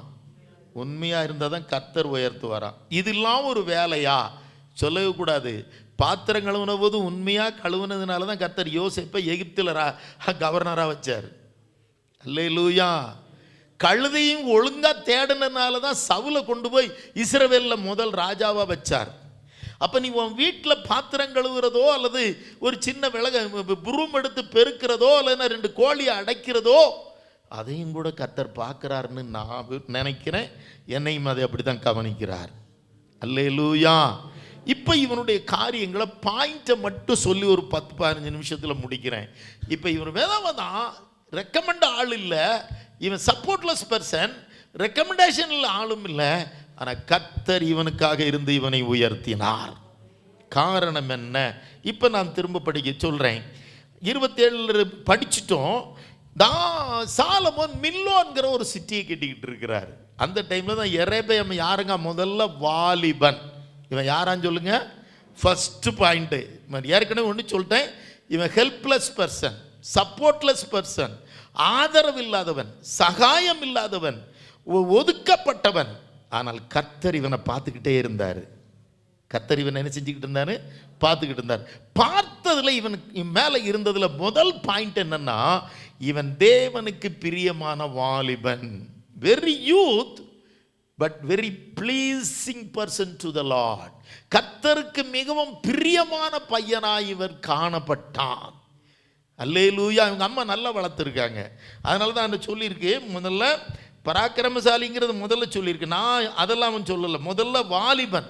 உண்மையாக இருந்தால் தான் கர்த்தர் உயர்த்துவாராம். இதெல்லாம் ஒரு வேலையா சொல்லவே கூடாது. பாத்திரம் கழுவுன போது உண்மையாக கழுவுனதுனால தான் கர்த்தர் யோசேப்பை எகிப்தில் கவர்னராக வச்சார். அல்லேலூயா. கழுதையும் ஒழுங்காக தேடினதுனால தான் சவுலை கொண்டு போய் இஸ்ரவேலில் முதல் ராஜாவாக வச்சார். அப்போ நீ உன் வீட்டில் பாத்திரம் கழுவுறதோ அல்லது ஒரு சின்ன புரும் எடுத்து பெருக்கிறதோ இல்லைன்னா 2 கோழியை அடைக்கிறதோ அதையும் கூட கர்த்தர் பார்க்குறாருன்னு நான் நினைக்கிறேன். என்னையும் அதை அப்படி தான் கவனிக்கிறார். அல்லேலூயா. இப்போ இவனுடைய காரியங்களை பாயிண்ட்டை மட்டும் சொல்லி ஒரு 10-15 நிமிஷத்தில் முடிக்கிறேன். இப்போ இவன் வேதாவ தான் ரெக்கமெண்ட் ஆள் இல்லை, இவன் சப்போர்ட்லெஸ் பர்சன், ரெக்கமெண்டேஷனில் ஆளும் இல்லை. ஆனால் கர்த்தர் இவனுக்காக இருந்து இவனை உயர்த்தினார். காரணம் என்ன? இப்போ நான் திரும்ப படிக்க சொல்கிறேன். 27 படிச்சுட்டோம். சாலமோன் மில்லோன்கிற ஒரு சிட்டியை கட்டிக்கிட்டு இருக்கிறார். அந்த டைமில் தான் எரேபியாம் யாருங்க? முதல்ல வாலிபன். இவன் யாரான்னு சொல்லுங்க. ஃபர்ஸ்ட் பாயிண்ட்டு ஏற்கனவே ஒன்று சொல்லிட்டேன். இவன் ஹெல்ப்லெஸ் பர்சன், சப்போர்ட்லெஸ் பர்சன், ஆதரவு இல்லாதவன், சகாயம் இல்லாதவன், ஒதுக்கப்பட்டவன். ஆனால் கர்த்தர் இவனை பார்த்துக்கிட்டே இருந்தார். கர்த்தர் இவன் என்ன செஞ்சுக்கிட்டு இருந்தாரு? பார்த்துக்கிட்டு இருந்தார். பார்த்ததுல இவன் மேலே இருந்ததுல முதல் பாயிண்ட் என்னன்னா, இவன் தேவனுக்கு பிரியமான வாலிபன். Very youth but very pleasing person to the Lord. கர்த்தருக்கு மிகவும் பிரியமான பையனாய் இவர் காணப்பட்டான். அல்லேலூயா. இவங்க அம்மா நல்லா வளர்த்துருக்காங்க. அதனால தான் அந்த சொல்லியிருக்கு, முதல்ல பராக்கிரமசாலிங்கிறது முதல்ல சொல்லியிருக்கு. நான் அதெல்லாம் அவன் சொல்லலை. முதல்ல வாலிபன்.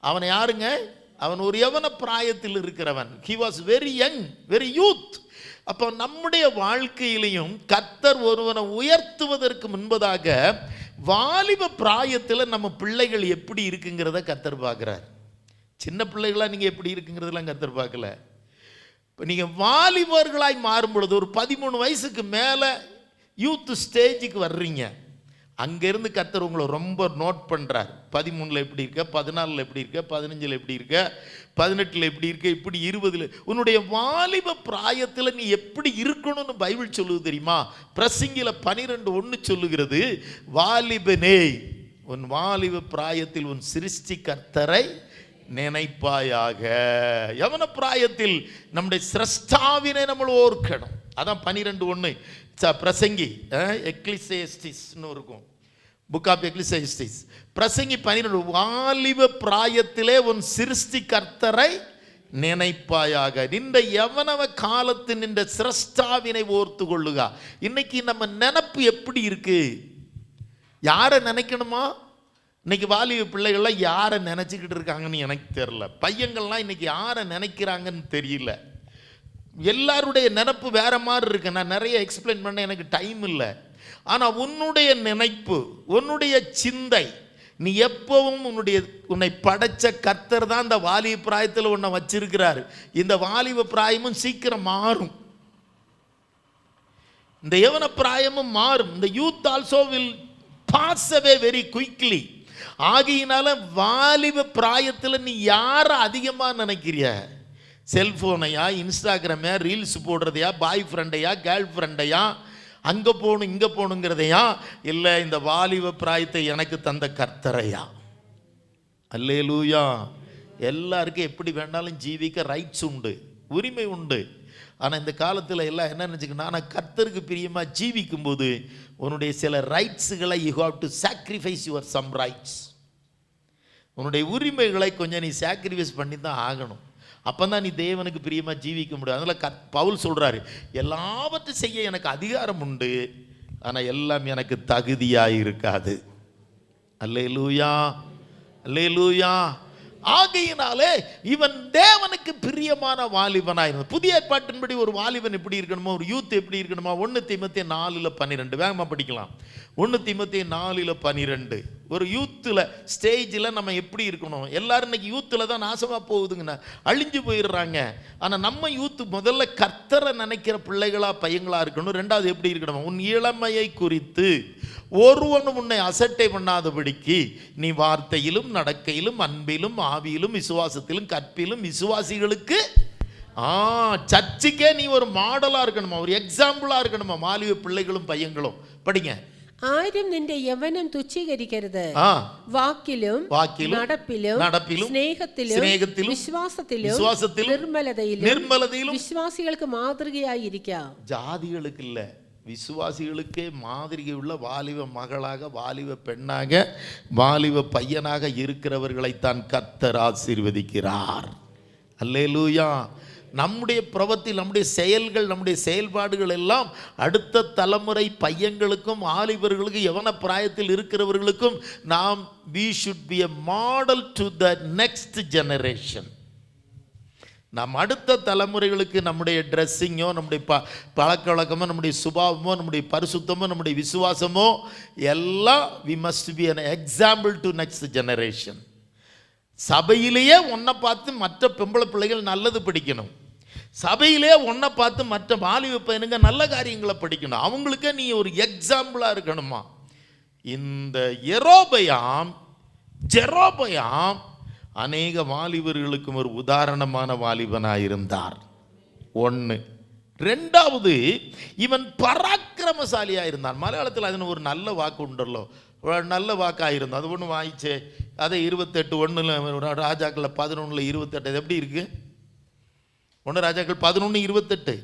அவன் யாருங்க? அவன் ஒரு யவன பிராயத்தில் இருக்கிறவன். He was very young, very youth. அப்போ நம்முடைய வாழ்க்கையிலையும் கர்த்தர் ஒருவனை உயர்த்துவதற்கு முன்பதாக வாலிப பிராயத்தில் நம்ம பிள்ளைகள் எப்படி இருக்குங்கிறத கர்த்தர் பார்க்குறார். சின்ன பிள்ளைகளாக நீங்கள் எப்படி இருக்குங்கிறதெல்லாம் கர்த்தர் பார்க்கல. இப்போ நீங்கள் வாலிபர்களாய் மாறும் பொழுது ஒரு 13 வயசுக்கு மேலே யூத் ஸ்டேஜுக்கு வர்றீங்க. அங்கேருந்து கர்த்தர் உங்களை ரொம்ப நோட் பண்ணுறார். 13 எப்படி இருக்க, 14 எப்படி இருக்க, 15 எப்படி இருக்க, 18 எப்படி இருக்க, இப்படி 20 உன்னுடைய வாலிப பிராயத்தில் நீ எப்படி இருக்கணும்னு பைபிள் சொல்லுது தெரியுமா? பிரசங்கில 12:1 சொல்லுகிறது, வாலிபனே உன் வாலிப பிராயத்தில் உன் சிருஷ்டி கர்த்தரை நினைப்பாயாக. யவன பிராயத்தில் நம்முடைய சிரஷ்டாவினை நம்ம ஓர்க்கணும். அதான் 12:1 பிரசங்கி. எக்லிசியாஸ்டிஸ்னு இருக்கும், புக் ஆஃப் எக்லிசியாஸ்டிஸ். பிரசங்கி 12, வாலிப பிராயத்திலே உன் சிருஷ்டி கர்த்தரை நினைப்பாயாக. நின்ற யவனவ காலத்து நின்ற சிரஷ்டாவினை ஓர்த்து கொள்ளுக. இன்னைக்கு நம்ம நினைப்பு எப்படி இருக்கு? யாரை நினைக்கணுமா? இன்னைக்கு வாலிப பிள்ளைகள்லாம் யாரை நினைச்சுக்கிட்டு இருக்காங்கன்னு எனக்கு தெரியல. பையங்கள்லாம் இன்னைக்கு யாரை நினைக்கிறாங்கன்னு தெரியல. எல்லாருடைய நினைப்பு வேற மாதிரி இருக்கு. நான் நிறைய எக்ஸ்பிளைன் பண்ண எனக்கு டைம் இல்லை. ஆனால் உன்னுடைய நினைப்பு, உன்னுடைய சிந்தை, நீ எப்பவும் உன்னை படைச்ச கர்த்தர் தான் இந்த வாலிப பிராயத்தில் உன்னை வச்சிருக்கிறாரு. இந்த வாலிப பிராயமும் சீக்கிரம் மாறும். இந்த யவன பிராயமும் மாறும். இந்த youth also will pass away very quickly. ஆகையினால வாலிப பிராயத்தில் நீ யாரை அதிகமாக நினைக்கிறிய? செல்ஃபோனையா, இன்ஸ்டாகிராமையா, ரீல்ஸ் போடுறதையா, பாய் ஃப்ரெண்டையா, கேர்ள் ஃப்ரெண்டையா, அங்கே போகணும் இங்கே போகணுங்கிறதையா, இல்லை இந்த வாலிப பிராயத்தை எனக்கு தந்த கர்த்தரையா? அல்லேலூயா. எல்லாருக்கும் எப்படி வேணாலும் ஜீவிக்க ரைட்ஸ் உண்டு, உரிமை உண்டு. ஆனால் இந்த காலத்தில் எல்லாம் என்ன நினச்சிக்கணும், ஆனால் கர்த்தருக்கு பிரியமாக ஜீவிக்கும் போது உன்னுடைய சில ரைட்ஸுகளை you have to sacrifice your some rights. உன்னுடைய உரிமைகளை கொஞ்சம் நீ சாக்ரிஃபைஸ் பண்ணி தான் ஆகணும். அப்போ தான் நீ தேவனுக்கு பிரியமாக ஜீவிக்க முடியும். அதனால் பவுல் சொல்கிறாரு, எல்லாவற்றையும் செய்ய எனக்கு அதிகாரம் உண்டு, ஆனால் எல்லாம் எனக்கு தகுதியாக இருக்காது. அல்லேலூயா, அல்லேலூயா. ஆகையினாலே இவன் தேவனுக்கு பிரியமான வாலிபனாயிருந்தான். புதிய ஏற்பாட்டின்படி ஒரு வாலிபன் எப்படி இருக்கணுமோ, ஒரு யூத் எப்படி இருக்கணுமா? 1 தீமோத்தேயு 4:12 வேகமாக படிக்கலாம். 1 தீமோத்தேயு 4:12 ஒரு யூத்தில் ஸ்டேஜில் நம்ம எப்படி இருக்கணும்? எல்லாரும் இன்னைக்கு யூத்தில் தான் நாசமாக போகுதுங்கண்ணா, அழிஞ்சு போயிடுறாங்க. ஆனால் நம்ம யூத்து முதல்ல கர்த்தரை நினைக்கிற பிள்ளைகளா பையங்களா இருக்கணும். ரெண்டாவது எப்படி இருக்கணும்? உன் இளமையை குறித்து ஒருவனும் உன்னை அசட்டை பண்ணாதபடிக்கு நீ வார்த்தையிலும் நடக்கையிலும் அன்பிலும் ஆவியிலும் விசுவாசத்திலும் கற்பிலும் விசுவாசிகளுக்கு சர்ச்சுக்கே நீ ஒரு மாடலா இருக்கணுமா, ஒரு எக்ஸாம்பிளா இருக்கணுமா? வாலிப பிள்ளைகளும் பையங்களும் படிங்க. ആരും നിന്റെ യവനം തുച്ഛീകരിക്കരുത്. വാക്കിലും നടപ്പിലും സ്നേഹത്തിലും വിശ്വാസത്തിലും നിർമ്മലതയിലും വിശ്വാസികൾക്ക് മാതൃകയായിരിക്കാം. ജാതികൾക്കില്ല, விசுவாசிகளுக்கே மாதிரியுள்ள வாலிப மகளாக, வாலிப பெண்ணாக, வாலிப பையனாக இருக்கிறவர்களைத்தான் கர்த்தர் ஆசீர்வதிக்கிறார். அல்லேலூயா. நம்முடைய பிரவர்த்தி, நம்முடைய செயல்கள், நம்முடைய செயல்பாடுகள் எல்லாம் அடுத்த தலைமுறை பையங்களுக்கும் வாலிபர்களுக்கும் யவன பிராயத்தில் இருக்கிறவர்களுக்கும் நாம் we should be a model to the next generation. நாம் அடுத்த தலைமுறைகளுக்கு நம்முடைய ட்ரெஸ்ஸிங்கோ, நம்முடைய பழக்க வழக்கமோ, நம்முடைய சுபாவமோ, நம்முடைய பரிசுத்தமோ, நம்முடைய விசுவாசமோ எல்லாம் we must be an example to next generation. சபையிலேயே ஒன்றை பார்த்து மற்ற பெம்பளை பிள்ளைகள் நல்லது படிக்கணும். சபையிலே ஒன்றை பார்த்து மற்ற வாலிப பையனுங்க நல்ல காரியங்களை படிக்கணும். அவங்களுக்கே நீ ஒரு எக்ஸாம்பிளாக இருக்கணுமா? இந்த ஜெரோபயாம் அநேக வாலிபர்களுக்கும் ஒரு உதாரணமான வாலிபனாக இருந்தார். 1. 2வது, இவன் பராக்கிரமசாலியாக இருந்தான். மலையாளத்தில் அதுன்னு ஒரு நல்ல வாக்கு உண்டല്ലോ, நல்ல வாக்காக இருந்தான். அது ஒன்று வாய்ச்சே அதை 28:1 ராஜாக்கள் 11:28 அது எப்படி இருக்கு? 1 ராஜாக்கள் 11:28.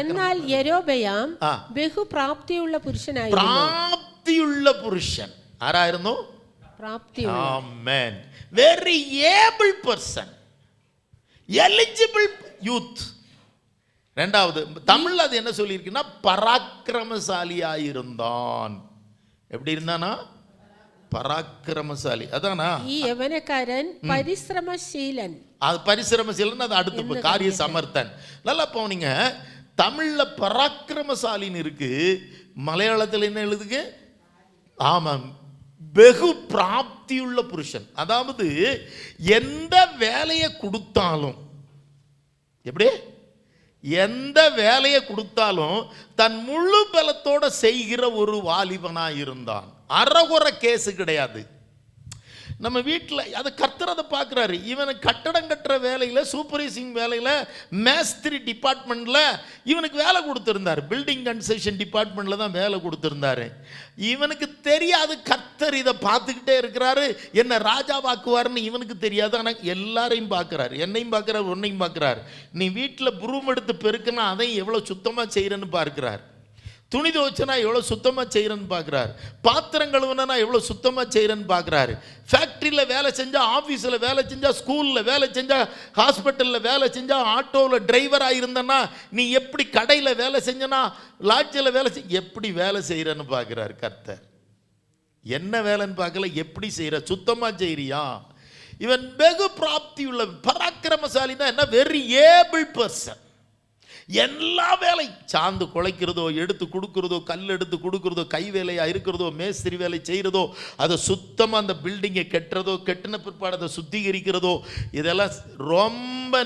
എന്നാൽ യെരോബെയാം ബഹുപ്രാപ്തിയുള്ള പുരുഷനായിരുന്നു. പ്രാപ്തിയുള്ള പുരുഷൻ ആരായിരുന്നു? പ്രാപ്തിയുള്ള. ആമേൻ. Very able person, eligible youth. ரெண்டாவது தமிழ்ல அது என்ன சொல்லி இருக்குன்னா பராக்கிரமசாலியாயிருந்தான். எப்படி இருந்தானா? பராக்கிரமசாலி. அதானா? ഈ യവനക്കാരൻ പരിശ്രമശീലൻ. அது பரிசிரமசீலன், அது அடுத்து காரிய சமர்த்தன். நல்லா போனீங்க. தமிழ்ல பராக்கிரமசாலின்னு இருக்கு, மலையாளத்தில் என்ன எழுதுங்க? ஆமாம், வெகு பிராப்தியுள்ள புருஷன். அதாவது எந்த வேலையை கொடுத்தாலும், எப்படி எந்த வேலையை கொடுத்தாலும் தன் முழு பலத்தோட செய்கிற ஒரு வாலிபனா இருந்தான். அறகுறை கேஸு கிடையாது. நம்ம வீட்டில் அதை கர்த்தர் அதை பார்க்குறாரு. இவனுக்கு கட்டடம் கட்டுற வேலையில், சூப்பர்வைசிங் வேலையில், மேஸ்திரி டிபார்ட்மெண்ட்டில் இவனுக்கு வேலை கொடுத்துருந்தார். பில்டிங் கன்ஸ்ட்ரக்ஷன் டிபார்ட்மெண்ட்டில் தான் வேலை கொடுத்துருந்தாரு. இவனுக்கு தெரியாது கர்த்தர் இதை பார்த்துக்கிட்டே இருக்கிறாரு, என்ன ராஜாவாக்குவார்னு இவனுக்கு தெரியாது. ஆனால் எல்லாரையும் பார்க்குறாரு, என்னையும் பார்க்குறாரு, உன்னையும் பார்க்குறாரு. நீ வீட்டில் புரூம் எடுத்து பெருக்குன்னா அதையும் எவ்வளோ சுத்தமாக செய்கிறேன்னு பார்க்குறார். துணி துவைச்சனா எவ்வளோ சுத்தமாக செய்கிறேன்னு பார்க்குறாரு. பாத்திரம் கழுவுனா எவ்வளோ சுத்தமாக செய்கிறேன்னு பார்க்குறாரு. ஃபேக்ட்ரியில் வேலை செஞ்சால், ஆஃபீஸில் வேலை செஞ்சால், ஸ்கூலில் வேலை செஞ்சால், ஹாஸ்பிட்டலில் வேலை செஞ்சால், ஆட்டோவில் டிரைவராக இருந்தனா, நீ எப்படி கடையில் வேலை செஞ்சனா, லாட்ஜில் வேலை எப்படி வேலை செய்கிறேன்னு பார்க்குறாரு கர்த்தர். என்ன வேலைன்னு பார்க்கல, எப்படி செய்கிற, சுத்தமாக செய்கிறியா. இவன் வெகு பிராப்தி உள்ள பராக்கிரமசாலி தான். என்ன? Very able person. எல்லா வேலை, சாந்து குலைக்கிறதோ, எடுத்து கொடுக்குறதோ, கல் எடுத்து கொடுக்குறதோ, கை வேலையாக இருக்கிறதோ, மேஸ்திரி வேலை செய்கிறதோ, அதை சுத்தமாக அந்த பில்டிங்கை கட்டுறதோ, கட்டின பிற்பாடு அதை சுத்திகரிக்கிறதோ, இதெல்லாம் ரொம்ப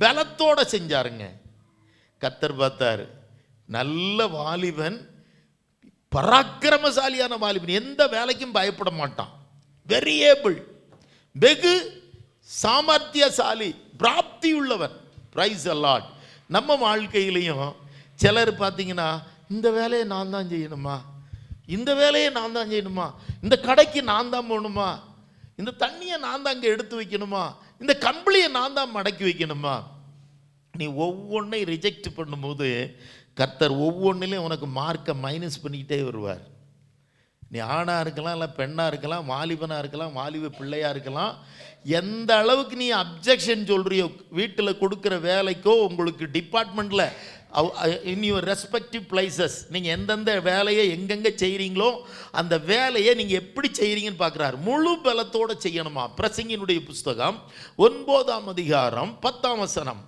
பலத்தோடு செஞ்சாருங்க. கர்த்தர் பார்த்தார், நல்ல வாலிபன், பராக்கிரமசாலியான வாலிபன், எந்த வேலைக்கும் பயப்பட மாட்டான், வெரி ஏபிள், வெகு சாமர்த்தியசாலி, பிராப்தி உள்ளவன். Price the Lord. நம்ம வாழ்க்கையிலையும் சிலர் பார்த்தீங்கன்னா, இந்த வேலையை நான் தான் செய்யணுமா, இந்த வேலையை நான் தான் செய்யணுமா, இந்த கடைக்கு நான் தான் போகணுமா, இந்த தண்ணியை நான் தான் அங்கே எடுத்து வைக்கணுமா, இந்த கம்பளியை நான் தான் மடக்கி வைக்கணுமா. நீ ஒவ்வொன்றையும் ரிஜெக்ட் பண்ணும்போது கர்த்தர் ஒவ்வொன்றிலையும் உனக்கு மார்க்கை மைனஸ் பண்ணிக்கிட்டே வருவார். நீ ஆணாக இருக்கலாம், இல்லை பெண்ணாக இருக்கலாம், வாலிபனாக இருக்கலாம், வாலிப பிள்ளையாக இருக்கலாம். எந்த அளவுக்கு நீ அப்ஜெக்ஷன் சொல்கிறியோ, வீட்டில் கொடுக்குற வேலைக்கோ, உங்களுக்கு டிபார்ட்மெண்ட்டில், இன் யுவர் ரெஸ்பெக்டிவ் பிளேசஸ், நீங்கள் எந்தெந்த வேலையை எங்கெங்கே செய்கிறீங்களோ அந்த வேலையை நீங்கள் எப்படி செய்கிறீங்கன்னு பார்க்குறாரு. முழு பலத்தோடு செய்யணுமா. பிரசங்கினுடைய புஸ்தகம் 9ஆம் அதிகாரம் 10ஆம் வசனம்.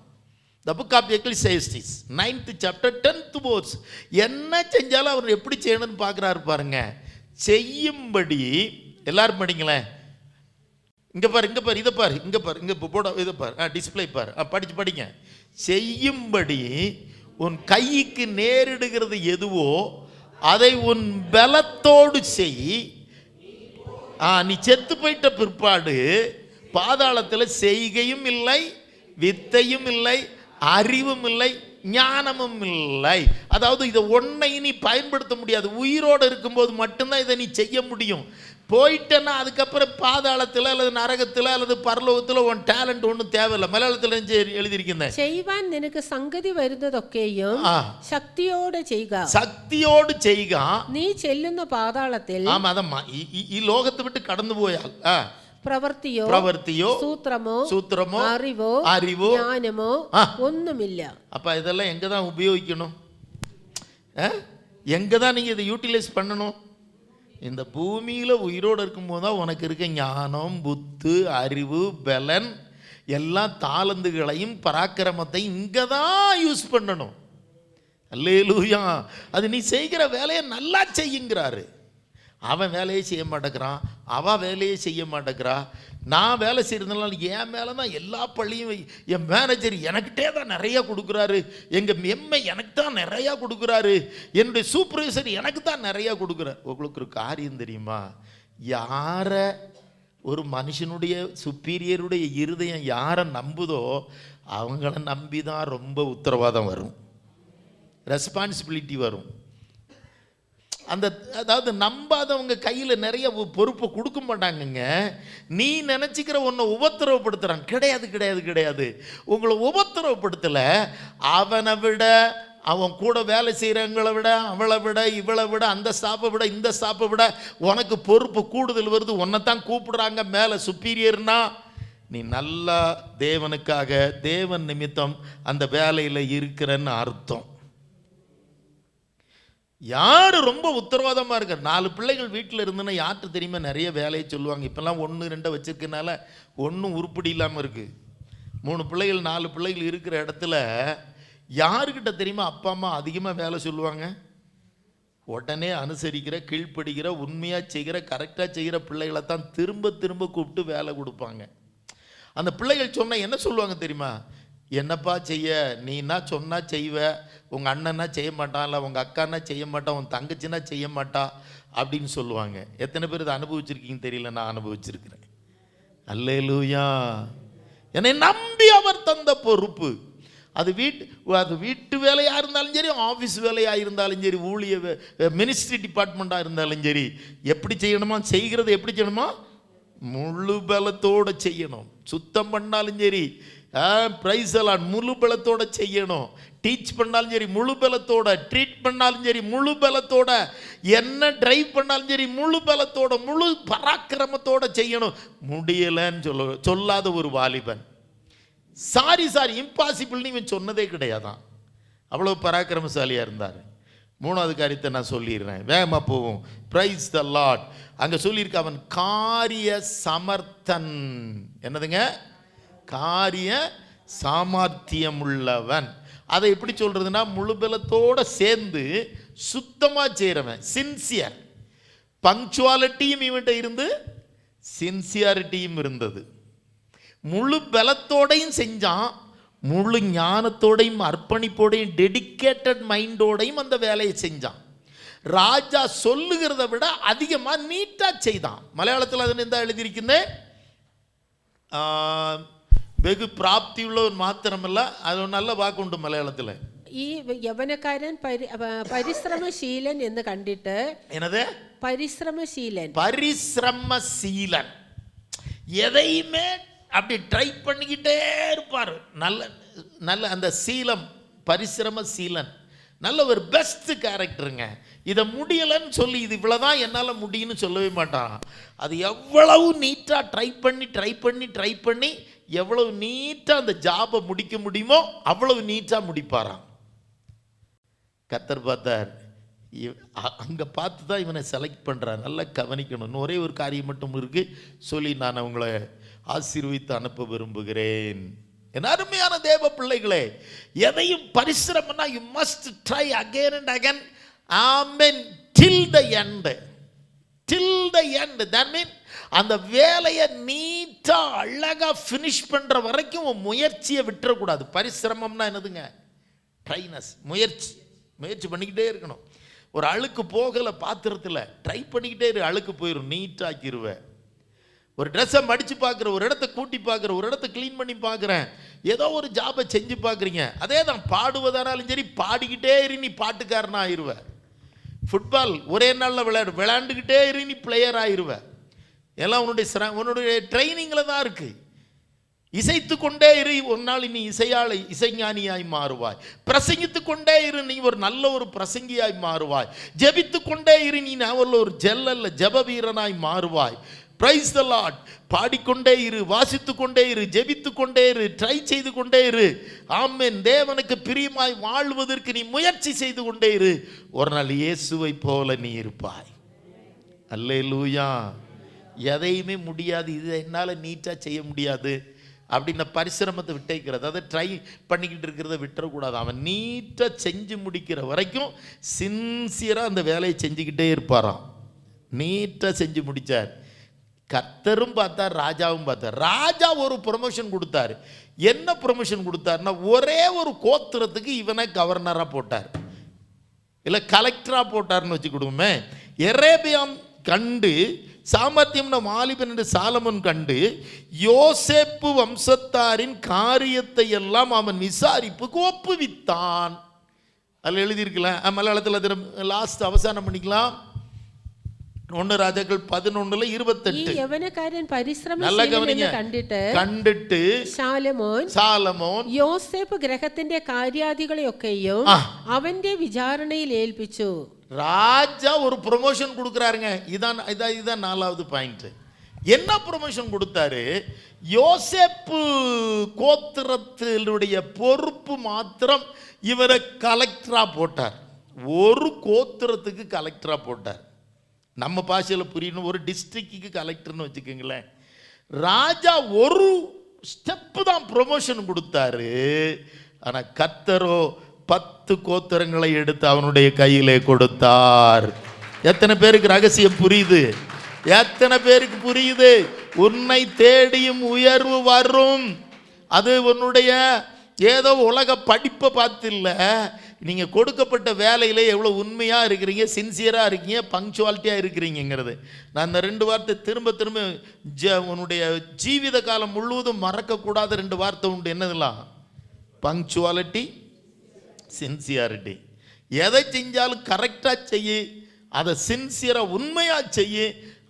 The book of Ecclesiastes 9th chapter 10th verse. என்ன செஞ்சாலும் அவர் எப்படி செய்யணும்னு பார்க்குறாரு பாருங்க. செய்யும்படி, எல்லாரும் படிங்களேன். இங்கே பாரு, இங்கே பாரு, இதை பாரு, இங்கே பாரு, இங்கே போட, இதை பாரு, டிஸ்பிளே பாரு, படிச்சு படிங்க. செய்யும்படி உன் கைக்கு நேரிடுகிறது எதுவோ அதை உன் பலத்தோடு செய். நீ செத்து போயிட்ட பிற்பாடு பாதாளத்தில் செய்கையும் இல்லை, வித்தையும் இல்லை, அறிவும் இல்லை, ஞானமும் இல்லை. அதாவது இதை ஒன்றை நீ பயன்படுத்த முடியாது. உயிரோடு இருக்கும்போது மட்டும்தான் இதை நீ செய்ய முடியும். போயிட்டேன்னா அதுக்கப்புறம் பாதாளத்தில் அல்லது நரகத்தில் அல்லது பரலோகத்தில் உன் டேலண்ட் ஒன்றும் தேவையில்லை. மலையாளத்தில் எழுதியிருக்கேன், செய்வான் നിനക്ക് സംഗതി വരുന്നതൊക്കെയും ശക്തിയോടെ ചെയ്യുക, சக்தியோடு செய்க. നീ ചെല്ലുന്ന പാതാളത്തിൽ, ஆமா அதம்மா, ഈ ലോകത്തെ விட்டு கடந்து போயால் പ്രവൃത്തിയോ സൂത്രമോ അറിവോ ஞானமோ ஒண்ணுமில்ல. அப்ப இதெல்லாம் எங்க தான் உபயோகிக்கணும்? எங்க தான் நீங்க இதை யூட்டிலைஸ் பண்ணணும்? இந்த பூமியில் உயிரோடு இருக்கும்போது தான் உனக்கு இருக்க ஞானம், புத்து, அறிவு, பலன், எல்லா தாளந்துகளையும் பராக்கிரமத்தையும் இங்கே தான் யூஸ் பண்ணணும். அல்லேலூயா. அது நீ செய்கிற வேலையை நல்லா செய்யுங்கிறாரு. அவன் வேலையை செய்ய மாட்டேங்கிறான், அவன் வேலையை செய்ய மாட்டேங்கிறா. நான் வேலை செய்கிறதுனால என் மேலே தான் எல்லா பள்ளியும், என் மேனேஜர் எனக்கிட்டே தான் நிறையா கொடுக்குறாரு, எங்கள் எம்ஐ எனக்கு தான் நிறையா கொடுக்குறாரு, என்னுடைய சூப்பர்வைசர் எனக்கு தான் நிறையா கொடுக்குறாரு. உங்களுக்கு ஒரு காரியம் தெரியுமா? யாரை ஒரு மனுஷனுடைய சுப்பீரியருடைய இருதயம் யாரை நம்புதோ அவங்கள நம்பி தான் ரொம்ப உத்தரவாதம் வரும், ரெஸ்பான்சிபிலிட்டி வரும். அந்த அதாவது நம்பாதவங்க கையில் நிறைய பொறுப்பை கொடுக்க மாட்டாங்கங்க. நீ நினச்சிக்கிற ஒன்றை உபத்திரவப்படுத்துகிறான். கிடையாது கிடையாது கிடையாது. உங்களை உபத்திரவப்படுத்தலை, அவனை விட, அவன் கூட வேலை செய்கிறவங்களை விட, அவளை விட, இவளை விட, அந்த ஸ்டாப்பை விட, இந்த ஸ்டாப்பை விட உனக்கு பொறுப்பு கூடுதல் வருது. உன்னை தான் கூப்பிடுறாங்க மேலே சுப்பீரியர்னா, நீ நல்லா தேவனுக்காக தேவன் நிமித்தம் அந்த வேலையில் இருக்கிறன்னு அர்த்தம். யார் ரொம்ப உத்தரவாதமாக இருக்க 4 பிள்ளைகள் வீட்டில் இருந்துன்னா யார்கிட்ட தெரியுமா நிறைய வேலையை சொல்லுவாங்க. இப்போல்லாம் 1 2 வச்சுருக்கனால ஒன்றும் உருப்படி இல்லாமல் இருக்குது. 3 பிள்ளைகள் 4 பிள்ளைகள் இருக்கிற இடத்துல யாருக்கிட்ட தெரியுமா அப்பா அம்மா அதிகமாக வேலை சொல்லுவாங்க? உடனே அனுசரிக்கிற, கீழ்ப்படுகிற, உண்மையாக செய்கிற, கரெக்டாக செய்கிற பிள்ளைகளை தான் திரும்ப திரும்ப கூப்பிட்டு வேலை கொடுப்பாங்க. அந்த பிள்ளைகள் சொன்னால் என்ன சொல்லுவாங்க தெரியுமா? என்னப்பா செய்ய, நீனா சொன்னால் செய்வ, உங்கள் அண்ணனா செய்ய மாட்டான், இல்லை உங்கள் அக்கானா செய்ய மாட்டான், உன் தங்கச்சின்னா செய்ய மாட்டா அப்படின்னு சொல்லுவாங்க. எத்தனை பேர் இதை அனுபவிச்சிருக்கீங்க தெரியல, நான் அனுபவிச்சிருக்கிறேன். அல்லேலூயா. என்னை நம்பி அவர் தந்த பொறுப்பு, அது வீட்டு வேலையாக இருந்தாலும் சரி, ஆஃபீஸ் வேலையாக இருந்தாலும் சரி, ஊழிய மினிஸ்ட்ரி டிபார்ட்மெண்ட்டாக இருந்தாலும் சரி, எப்படி செய்யணுமா, செய்கிறது எப்படி செய்யணுமா, முழு பலத்தோடு செய்யணும். சுத்தம் பண்ணாலும் சரி, பிரைஸ் எல்லாம் முழு பலத்தோடு செய்யணும். டீச் பண்ணாலும் சரி முழு பலத்தோட, ட்ரீட் பண்ணாலும் சரி முழு பலத்தோட, என்ன டிரைவ் பண்ணாலும் சரி முழு பலத்தோட, முழு பராக்கிரமத்தோட செய்யணும். முடியலைன்னு சொல்லாத ஒரு வாலிபன், சாரி இம்பாசிபிள்னு இவன் சொன்னதே கிடையாதான். அவ்வளோ பராக்கிரமசாலியாக இருந்தார். 3வது காரியத்தை நான் சொல்லிடுறேன், வேகமாக போவோம். Praise the Lord. அங்கே சொல்லியிருக்க, அவன் காரிய சமர்த்தன். என்னதுங்க? காரிய சாமர்த்தியம் உள்ளவன். அதை எப்படி சொல்றதுன்னா, முழு பலத்தோடு சேர்ந்து சுத்தமாக செய்கிறவன், சின்சியர். பங்க்சுவாலிட்டியும் இவன்கிட்ட இருந்து சின்சியாரிட்டியும் இருந்தது. முழு பலத்தோடையும் செஞ்சான், முழு ஞானத்தோடையும் அர்ப்பணிப்போடையும் டெடிக்கேட்டட் மைண்டோடையும் அந்த வேலையை செஞ்சான். ராஜா சொல்லுகிறத விட அதிகமாக நீட்டாக செய்தான். மலையாளத்தில் அது என்ன எழுதியிருக்குன்னு, வெகு பிராப்தி உள்ளவன் மாத்திரமல்ல, அது நல்ல வாக்கு உண்டு மலையாளத்தில். ഈ യവനക്കാരൻ പരിശ്രമശീലൻ എന്ന് കണ്ടിട്ട്, என்னது പരിശ്രമശീലൻ, பரிசிரமசீலன், எதையுமே அப்படி ட்ரை பண்ணிக்கிட்டே இருப்பார். நல்ல நல்ல அந்த சீலம், பரிசிரமசீலன், நல்ல ஒரு பெஸ்ட் கேரக்டருங்க. இதை முடியலைன்னு சொல்லி இது இவ்வளோதான் என்னால் முடியும்னு சொல்லவே மாட்டான். அது எவ்வளவு நீட்டாக ட்ரை பண்ணி எவ்வளவு நீட்டாக அந்த ஜாபை முடிக்க முடியுமோ அவ்வளவு நீட்டாக முடிப்பாராம். கர்த்தர் பார்த்தார், அங்கே பார்த்து தான் இவனை செலக்ட் பண்ணுறார். நல்லா கவனிக்கணும். ஒரே ஒரு காரியம் மட்டும் இருக்குது, சொல்லி நான் அவங்கள ஆசீர்வதித்து அனுப்ப விரும்புகிறேன். என் அருமையான தேவ பிள்ளைகளே, எதையும் பரிசிரமம்னா you must try again and again. ஆமென். Till the end. That mean அந்த வேலையை நீட்டா அழகா ஃபினிஷ் பண்ற வரைக்கும் முயற்சியை விட்டுறக்கூடாது. பரிசிரமம்னா என்னதுங்க? ட்ரைனஸ், முயற்சி பண்ணிக்கிட்டே இருக்கணும். ஒரு அழுக்கு போகலை பாத்திரத்தில், ட்ரை பண்ணிக்கிட்டே இரு, அழுக்கு போயிடும், நீட்டாக்கிடுவேன். ஒரு ட்ரெஸ்ஸை மடித்து பார்க்குற, ஒரு இடத்த கூட்டி பார்க்குற, ஒரு இடத்த க்ளீன் பண்ணி பார்க்குறேன், ஏதோ ஒரு ஜாபை செஞ்சு பார்க்குறீங்க. அதே தான் பாடுவதானாலும் சரி, பாடிக்கிட்டே இரு, நீ பாட்டுக்காரனா ஆயிடுவேன். ஃபுட்பால் ஒரே நாளில் விளையாண்டுக்கிட்டே இரு, நீ பிளேயர் ஆயிடுவேன். எல்லாம் உன்னுடைய ட்ரைனிங்கில் தான் இருக்குது. இசைத்து கொண்டே இரு, ஒரு நாள் நீ இசைஞானியாய் மாறுவாய். பிரசங்கித்து கொண்டே இரு, நீ ஒரு நல்ல ஒரு பிரசங்கியாய் மாறுவாய். ஜெபித்து கொண்டே இரு, நீ ஒரு ஜெப வீரனாய் மாறுவாய். Price the Lord. பாடிக்கொண்டே இரு, வாசித்து கொண்டே இரு, ஜெபித்து கொண்டே இரு, ட்ரை செய்து கொண்டே இரு. ஆமென். தேவனுக்கு பிரியமாய் வாழ்வதற்கு நீ முயற்சி செய்து கொண்டே இரு. ஒரு நாள் இயேசுவை போல நீ இருப்பாய். அல்லேலூயா. எதையுமே முடியாது, இது என்னால் நீட்டாக செய்ய முடியாது அப்படின்ன பரிசிரமத்தை விட்டைக்கிறது, அதை ட்ரை பண்ணிக்கிட்டு இருக்கிறத விட்டுறக்கூடாது. அவன் நீட்டாக செஞ்சு முடிக்கிற வரைக்கும் சின்சியராக அந்த வேலையை செஞ்சுக்கிட்டே இருப்பாராம். நீட்டாக செஞ்சு முடித்தார். கர்த்தரும் பார்த்தார், ராஜாவும் பார்த்தார். ராஜா ஒரு ப்ரொமோஷன் கொடுத்தாரு. என்ன ப்ரொமோஷன் கொடுத்தாருன்னா, ஒரே ஒரு கோத்திரத்துக்கு இவனை கவர்னராக போட்டார், இல்லை கலெக்டராக போட்டார்னு வச்சு கொடுக்குமே. எரேபியாம் கண்டு, சாமர்த்தியம் வாலிபன் என்று சாலமன் கண்டு, யோசேப்பு வம்சத்தாரின் காரியத்தை எல்லாம் அவன் விசாரிப்புக்கு ஒப்புவித்தான். அதில் எழுதியிருக்கலாம். மலையாளத்தில் அது லாஸ்ட் அவசானம் பண்ணிக்கலாம். 1 ராஜாக்கள் 11:28. യവനക്കാരൻ പരിശ്രമശീലനെന്ന് കണ്ടിട്ട് ശലോമോൻ യോസേഫ് ഗ്രഹത്തിന്റെ കാര്യാദികളെയൊക്കെയും അവന്റെ വിചാരണയിൽ ഏൽപ്പിച്ചു. ராஜா ஒரு ப்ரொமோஷன் கொடுக்குறாருங்க. இதான் 4வது பாயிண்ட். என்ன ப்ரொமோஷன் கொடுத்தாரு? யோசேப்பு கோத்திரத்தினுடைய பொறுப்பு மாத்திரம் இவரை கலெக்டரா போட்டார். ஒரு கோத்திரத்துக்கு கலெக்டரா போட்டார். நம்ம பாஷையில் புரியணும், ஒரு டிஸ்ட்ரிக்ட்டுக்கு கலெக்டர்னு வச்சுக்கோங்களேன். ராஜா ஒரு ஸ்டெப்பு தான் ப்ரொமோஷன் கொடுத்தாரு. ஆனால் கர்த்தரோ 10 கோத்திரங்களை எடுத்து அவனுடைய கையிலே கொடுத்தார். எத்தனை பேருக்கு ரகசியம் புரியுது? எத்தனை பேருக்கு புரியுது? உன்னை தேடியும் உயர்வு வரும். அது உன்னுடைய ஏதோ உலக படிப்பை பார்த்து இல்லை, நீங்கள் கொடுக்கப்பட்ட வேலையில் எவ்வளோ உண்மையாக இருக்கிறீங்க, சின்சியராக இருக்கீங்க, பங்க்சுவாலிட்டியாக இருக்கிறீங்கிறது. நான் இந்த 2 வார்த்தை திரும்ப உன்னுடைய ஜீவித காலம் முழுவதும் மறக்கக்கூடாத 2 வார்த்தை உண்டு. என்னதுலாம்? Punctuality, sincerity. எதை செஞ்சாலும் கரெக்டாக செய்ய, அதை சின்சியராக உண்மையாக செய்ய,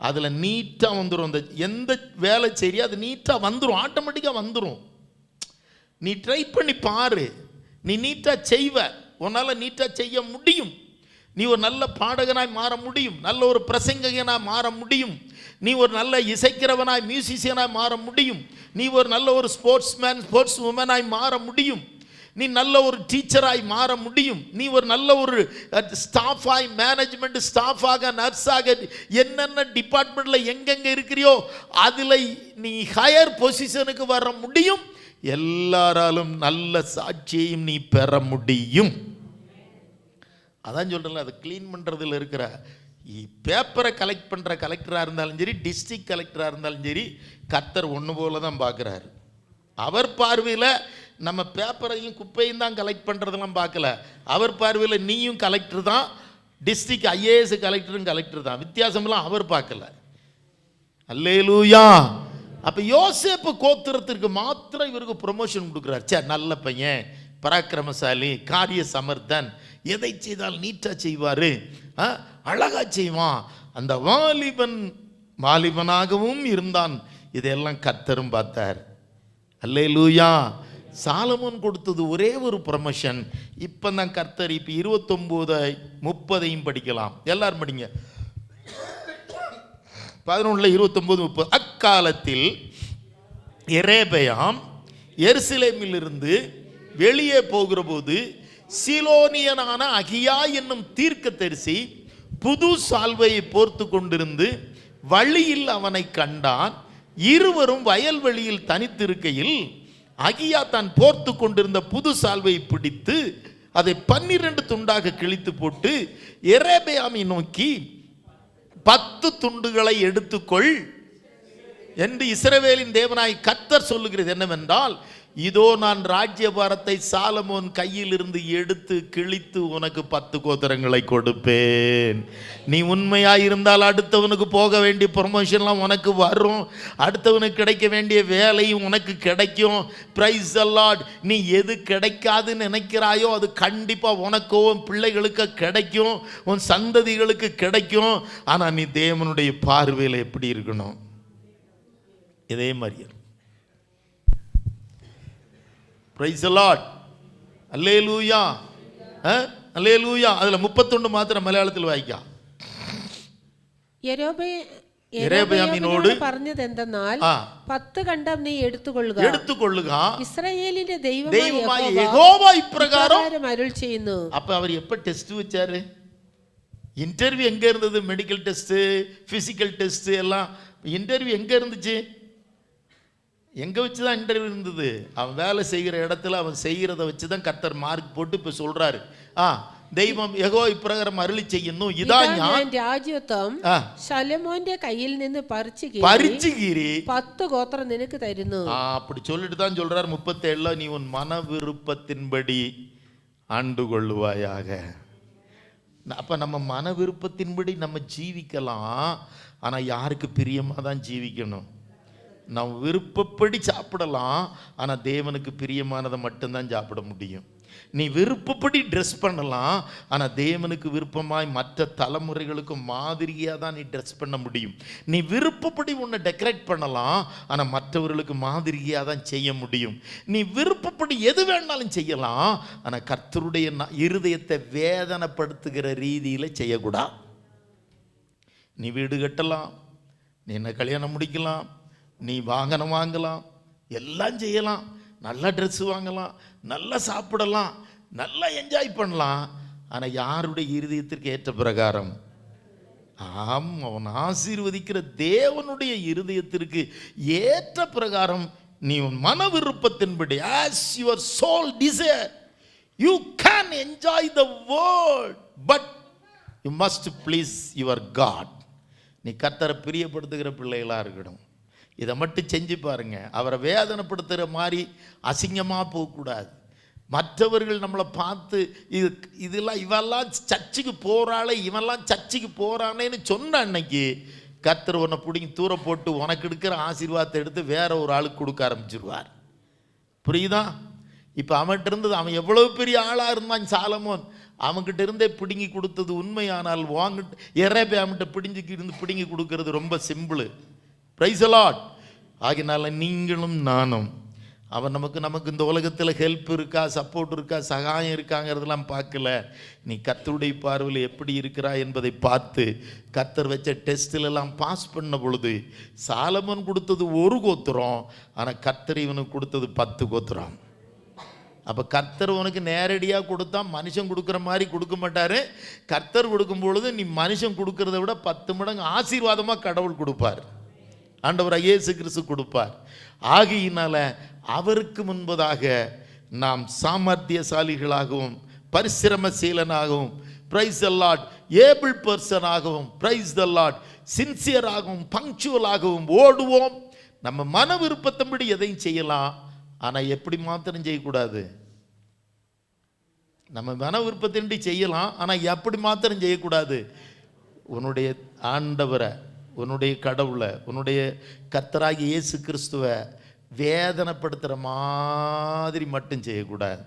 அதில் நீட்டாக வந்துடும். அந்த எந்த வேலை செய்ய அது நீட்டாக வந்துடும், ஆட்டோமேட்டிக்காக வந்துடும். நீ ட்ரை பண்ணி பாரு, நீ நீட்டாக செய்வ, உன்னால் நீட்டாக செய்ய முடியும். நீ ஒரு நல்ல பாடகனாய் மாற முடியும், நல்ல ஒரு பிரசங்ககனாய் மாற முடியும், நீ ஒரு நல்ல இசைக்கிறவனாய் மியூசிஷியனாய் மாற முடியும், நீ ஒரு நல்ல ஒரு ஸ்போர்ட்ஸ் உமனாய் மாற முடியும், நீ நல்ல ஒரு டீச்சராய் மாற முடியும், நீ ஒரு நல்ல ஒரு ஸ்டாஃபாய், மேனேஜ்மெண்ட் ஸ்டாஃபாக, நர்ஸாக, என்னென்ன டிபார்ட்மெண்ட்டில் எங்கெங்கே இருக்கிறியோ அதில் நீ ஹையர் பொசிஷனுக்கு வர முடியும். எல்லாராலும் நல்ல சாட்சியையும் நீ பெற முடியும். அதான் சொல்கிறேன்ல, அதை க்ளீன் பண்ணுறதுல இருக்கிற பேப்பரை கலெக்ட் பண்ணுற கலெக்டராக இருந்தாலும் சரி, டிஸ்ட்ரிக்ட் கலெக்டராக இருந்தாலும் சரி, கர்த்தர் ஒன்று போல தான் பார்க்குறாரு. அவர் பார்வையில் நம்ம பேப்பரையும் குப்பையும் தான் கலெக்ட் பண்ணுறதெல்லாம் பார்க்கல. அவர் பார்வையில் நீயும் கலெக்டர் தான், டிஸ்ட்ரிக்ட் ஐஏஎஸ் கலெக்டரும் கலெக்டர் தான், வித்தியாசமெல்லாம் அவர் பார்க்கல. அல்லேலூயா. அப்போ யோசேப்பு கோத்திரத்திற்கு மாத்திரம் இவருக்கு ப்ரொமோஷன் கொடுக்குறார். சே, நல்ல பையன், பராக்கிரமசாலி, காரிய சமர்த்தன், எதை செய்தால் நீட்டாக செய்வார், அழகாக செய்வான். அந்த வாலிபனாகவும் இருந்தான். இதெல்லாம் கர்த்தரும் பார்த்தார். அல்லேலூயா. சாலமோன் கொடுத்தது ஒரே ஒரு ப்ரொமோஷன். இப்போ தான் கர்த்தர் இப்போ 29:30 படிக்கலாம். எல்லாரும் படிங்க. 11:29-30. அக்காலத்தில் எரேபயாம் எருசலேமிலிருந்து வெளியே போகிற போது சீலோனியனான அகியா என்னும் தீர்க்கதரிசி புது சால்வையை போர்த்து கொண்டிருந்து வழியில் அவனை கண்டான். இருவரும் வயல்வெளியில் தனித்திருக்கையில் அகியா தான் போர்த்து கொண்டிருந்த புது சால்வையை பிடித்து அதை 12 துண்டாக கிழித்து போட்டு எரேபயாமை நோக்கி 10 துண்டுகளை எடுத்துக்கொள் என்று இஸ்ரவேலின் தேவனாய் கர்த்தர் சொல்லுகிறது என்னவென்றால், இதோ நான் ராஜ்யபாரத்தை சாலமோன் கையில் இருந்து எடுத்து கிழித்து உனக்கு 10 கோத்திரங்களை கொடுப்பேன். நீ உண்மையாயிருந்தால் அடுத்தவனுக்கு போக வேண்டிய ப்ரொமோஷன்லாம் உனக்கு வரும், அடுத்தவனுக்கு கிடைக்க வேண்டிய வேலையும் உனக்கு கிடைக்கும். Price the Lord. நீ எது கிடைக்காதுன்னு நினைக்கிறாயோ அது கண்டிப்பாக உனக்கோ உன் பிள்ளைகளுக்கு கிடைக்கும், உன் சந்ததிகளுக்கு கிடைக்கும். ஆனால் நீ தேவனுடைய பார்வையில் எப்படி இருக்கணும்? இதே மாதிரி. Praise the lord. அல்லேலூயா. அல்லேலூயா. அதுல 31 மாத்திரம் மலையாளத்தில் வாയിക്കാം. യെരൊബെയാമിനോട് പറഞ്ഞത് എന്തെന്നാൽ 10 കണ്ടം നീ എടുത്തുകൊള്ളുക, ഇസ്രായേലിന്റെ ദൈവമായ യഹോവ ഇപ്രകാരം അരുൾ ചെയ്യുന്നു. அப்ப அவர் எப்ப டெஸ்ட் வச்சாரு? இன்டர்வியூ எங்க இருந்தது? மெடிக்கல் டெஸ்ட், பிசிக்கல் டெஸ்ட் எல்லாம். இன்டர்வியூ எங்க இருந்துச்சு? எங்கே வச்சு தான் இன்டர்வியூ இருந்தது? அவன் வேலை செய்கிற இடத்துல அவன் செய்கிறத வச்சு தான் கர்த்தர் மார்க் போட்டு இப்போ சொல்கிறாரு, ദൈവം യഹോവ ഇപ്രകാരം അരുളി ചെയ്യുന്നു, ഇതാ ഞാൻ രാജ്യത്വം ശലോമോന്റെ കയ്യിൽ നിന്ന് പറിച്ചു കീറി 10 கோத்திரம் നിനക്ക് തരുന്നു. அப்படி சொல்லிட்டு தான் சொல்றார் 37ல, நீ உன் மன விருப்பத்தின்படி ஆண்டு கொள்ளுவாயாக. அப்போ நம்ம மன விருப்பத்தின்படி நம்ம ஜீவிக்கலாம், ஆனால் யாருக்கு பிரியமாக தான் ஜீவிக்கணும். நம்ம விருப்பப்படி சாப்பிடலாம், ஆனால் தேவனுக்கு பிரியமானதை மட்டும்தான் சாப்பிட முடியும். நீ விருப்பப்படி ட்ரெஸ் பண்ணலாம், ஆனால் தேவனுக்கு விருப்பமாய் மற்ற தலைமுறைகளுக்கு மாதிரியாக தான் நீ ட்ரெஸ் பண்ண முடியும். நீ விருப்பப்படி உன்னை டெக்கரேட் பண்ணலாம், ஆனால் மற்றவர்களுக்கு மாதிரியாக தான் செய்ய முடியும். நீ விருப்பப்படி எது வேணாலும் செய்யலாம், ஆனால் கர்த்தருடைய இருதயத்தை வேதனைப்படுத்துகிற ரீதியில் செய்யக்கூடாது. நீ வீடு கட்டலாம், நீ என்ன கல்யாணம் முடிக்கலாம், நீ வாகனம் வாங்கலாம், எல்லாம் செய்யலாம், நல்லா ட்ரெஸ் வாங்கலாம், நல்லா சாப்பிடலாம், நல்லா என்ஜாய் பண்ணலாம். ஆனால் யாருடைய இருதயத்திற்கு ஏற்ற பிரகாரம்? அவன் ஆசீர்வதிக்கிற தேவனுடைய இருதயத்திற்கு ஏற்ற பிரகாரம் நீ உன் மன விருப்பத்தின்படி, as your soul desire, you can enjoy the world, but you must please your God. நீ கர்த்தரை பிரியப்படுத்துகிற பிள்ளைகளாக இருக்கணும். இதை மட்டும் செஞ்சு பாருங்க. அவரை வேதனைப்படுத்துகிற மாதிரி அசிங்கமாக போகக்கூடாது. மற்றவர்கள் நம்மளை பார்த்து இவெல்லாம் சர்ச்சுக்கு போகிறாளே, இவெல்லாம் சர்ச்சுக்கு போகிறானேன்னு சொன்ன அன்னைக்கு கர்த்தர் உன்னை பிடிங்கி தூர போட்டு உனக்கு எடுக்கிற ஆசீர்வாதத்தை எடுத்து வேற ஒரு ஆளுக்கு கொடுக்க ஆரம்பிச்சிருவார். புரியுதா? இப்போ அவன்கிட்ட இருந்தது, அவன் எவ்வளோ பெரிய ஆளாக இருந்தான் சாலமோன், அவன்கிட்ட இருந்தே பிடுங்கி கொடுத்தது உண்மையானால் வாங்கிட்டு எரேபியாமிட்ட பிடுங்கி கொடுக்கறது ரொம்ப சிம்பிள். Price the Lord. ஆகினால நீங்களும் நானும் அவன் நமக்கு இந்த உலகத்தில் ஹெல்ப் இருக்கா, சப்போர்ட் இருக்கா, சகாயம் இருக்காங்கிறதெல்லாம் பார்க்கல. நீ கர்த்தருடைய பார்வையில் எப்படி இருக்கிறாய் என்பதை பார்த்து கர்த்தர் வச்ச டெஸ்ட்டிலெல்லாம் பாஸ் பண்ண பொழுது சாலமோன் கொடுத்தது ஒரு கோத்திரம், ஆனால் கர்த்தர் இவனுக்கு கொடுத்தது 10 கோத்திரம். அப்போ கர்த்தர் உனக்கு நேரடியாக கொடுத்தா மனுஷன் கொடுக்குற மாதிரி கொடுக்க மாட்டார். கர்த்தர் கொடுக்கும் பொழுது நீ மனுஷன் கொடுக்கறத விட 10 மடங்கு ஆசீர்வாதமாக கடவுள் கொடுப்பார். ஆண்டவர் இயேசு கிறிஸ்து கொடுப்பார். ஆகையினால அவருக்கு முன்பதாக நாம் சாமர்த்தியசாலிகளாகவும் பரிசிரமசீலனாகவும், பிரைஸ் தி லார்ட், ஏபிள் பர்சனாகவும், பிரைஸ் தி லார்ட், சின்சியராகவும் பங்க்சுவலாகவும் ஓடுவோம். நம்ம மன விருப்பத்தின்படி எதையும் செய்யலாம், ஆனால் எப்படி மாத்திரம் செய்யக்கூடாது? நம்ம மன விருப்பத்தின்படி செய்யலாம், ஆனால் எப்படி மாத்திரம் செய்யக்கூடாது? உன்னுடைய ஆண்டவரை, உன்னுடைய கடவுளை, உன்னுடைய கர்த்தராகிய இயேசு கிறிஸ்துவை வேதனைப்படுத்துகிற மாதிரி மட்டும் செய்யக்கூடாது.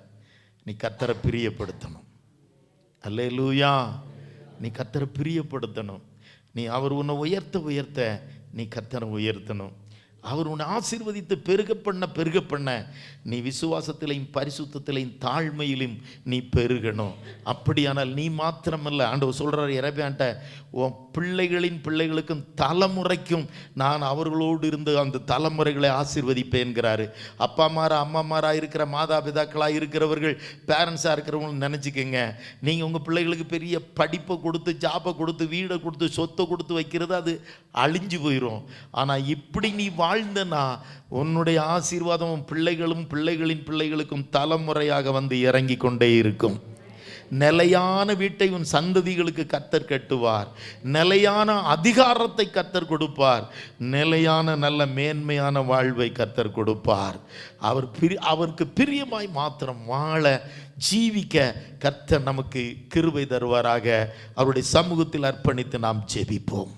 நீ கர்த்தரை பிரியப்படுத்தணும். அல்லேலூயா. நீ கர்த்தரை பிரியப்படுத்தணும். நீ அவர் உன்னை உயர்த்த நீ கர்த்தரை உயர்த்தணும். அவர் உன்னை ஆசீர்வதித்து பெருக பண்ண நீ விசுவாசத்திலையும் பரிசுத்தத்திலையும் தாழ்மையிலும் நீ பெருகணும். அப்படியானால் நீ மாத்திரமல்ல, ஆண்டவர் சொல்கிறார் எரேமியாட்ட, உன் பிள்ளைகளுக்கும் தலைமுறைக்கும் நான் அவர்களோடு இருந்து அந்த தலைமுறைகளை ஆசீர்வதிப்பேன்கிறாரு. அம்மாமாராக இருக்கிற மாதா பிதாக்களாக இருக்கிறவர்கள், பேரண்ட்ஸாக இருக்கிறவங்க நினச்சிக்கோங்க, நீங்கள் உங்கள் பிள்ளைகளுக்கு பெரிய படிப்பை கொடுத்து, ஜாப்பை கொடுத்து, வீடை கொடுத்து, சொத்தை கொடுத்து வைக்கிறது அது அழிஞ்சு போயிடும். ஆனால் இப்படி நீ வாழ்ந்தனா உன்னுடைய ஆசீர்வாதம் பிள்ளைகளின் பிள்ளைகளுக்கும் தலைமுறையாக வந்து இறங்கி கொண்டே இருக்கும். நிலையான வீட்டை உன் சந்ததிகளுக்கு கர்த்தர் கட்டுவார். நிலையான அதிகாரத்தை கர்த்தர் கொடுப்பார். நிலையான நல்ல மேன்மையான வாழ்வை கர்த்தர் கொடுப்பார். அவருக்கு பிரியமாய் மாத்திரம் வாழ, ஜீவிக்க கர்த்தர் நமக்கு கிருபை தருவாராக. அவருடைய சமூகத்தில் அர்ப்பணித்து நாம் ஜெபிப்போம்.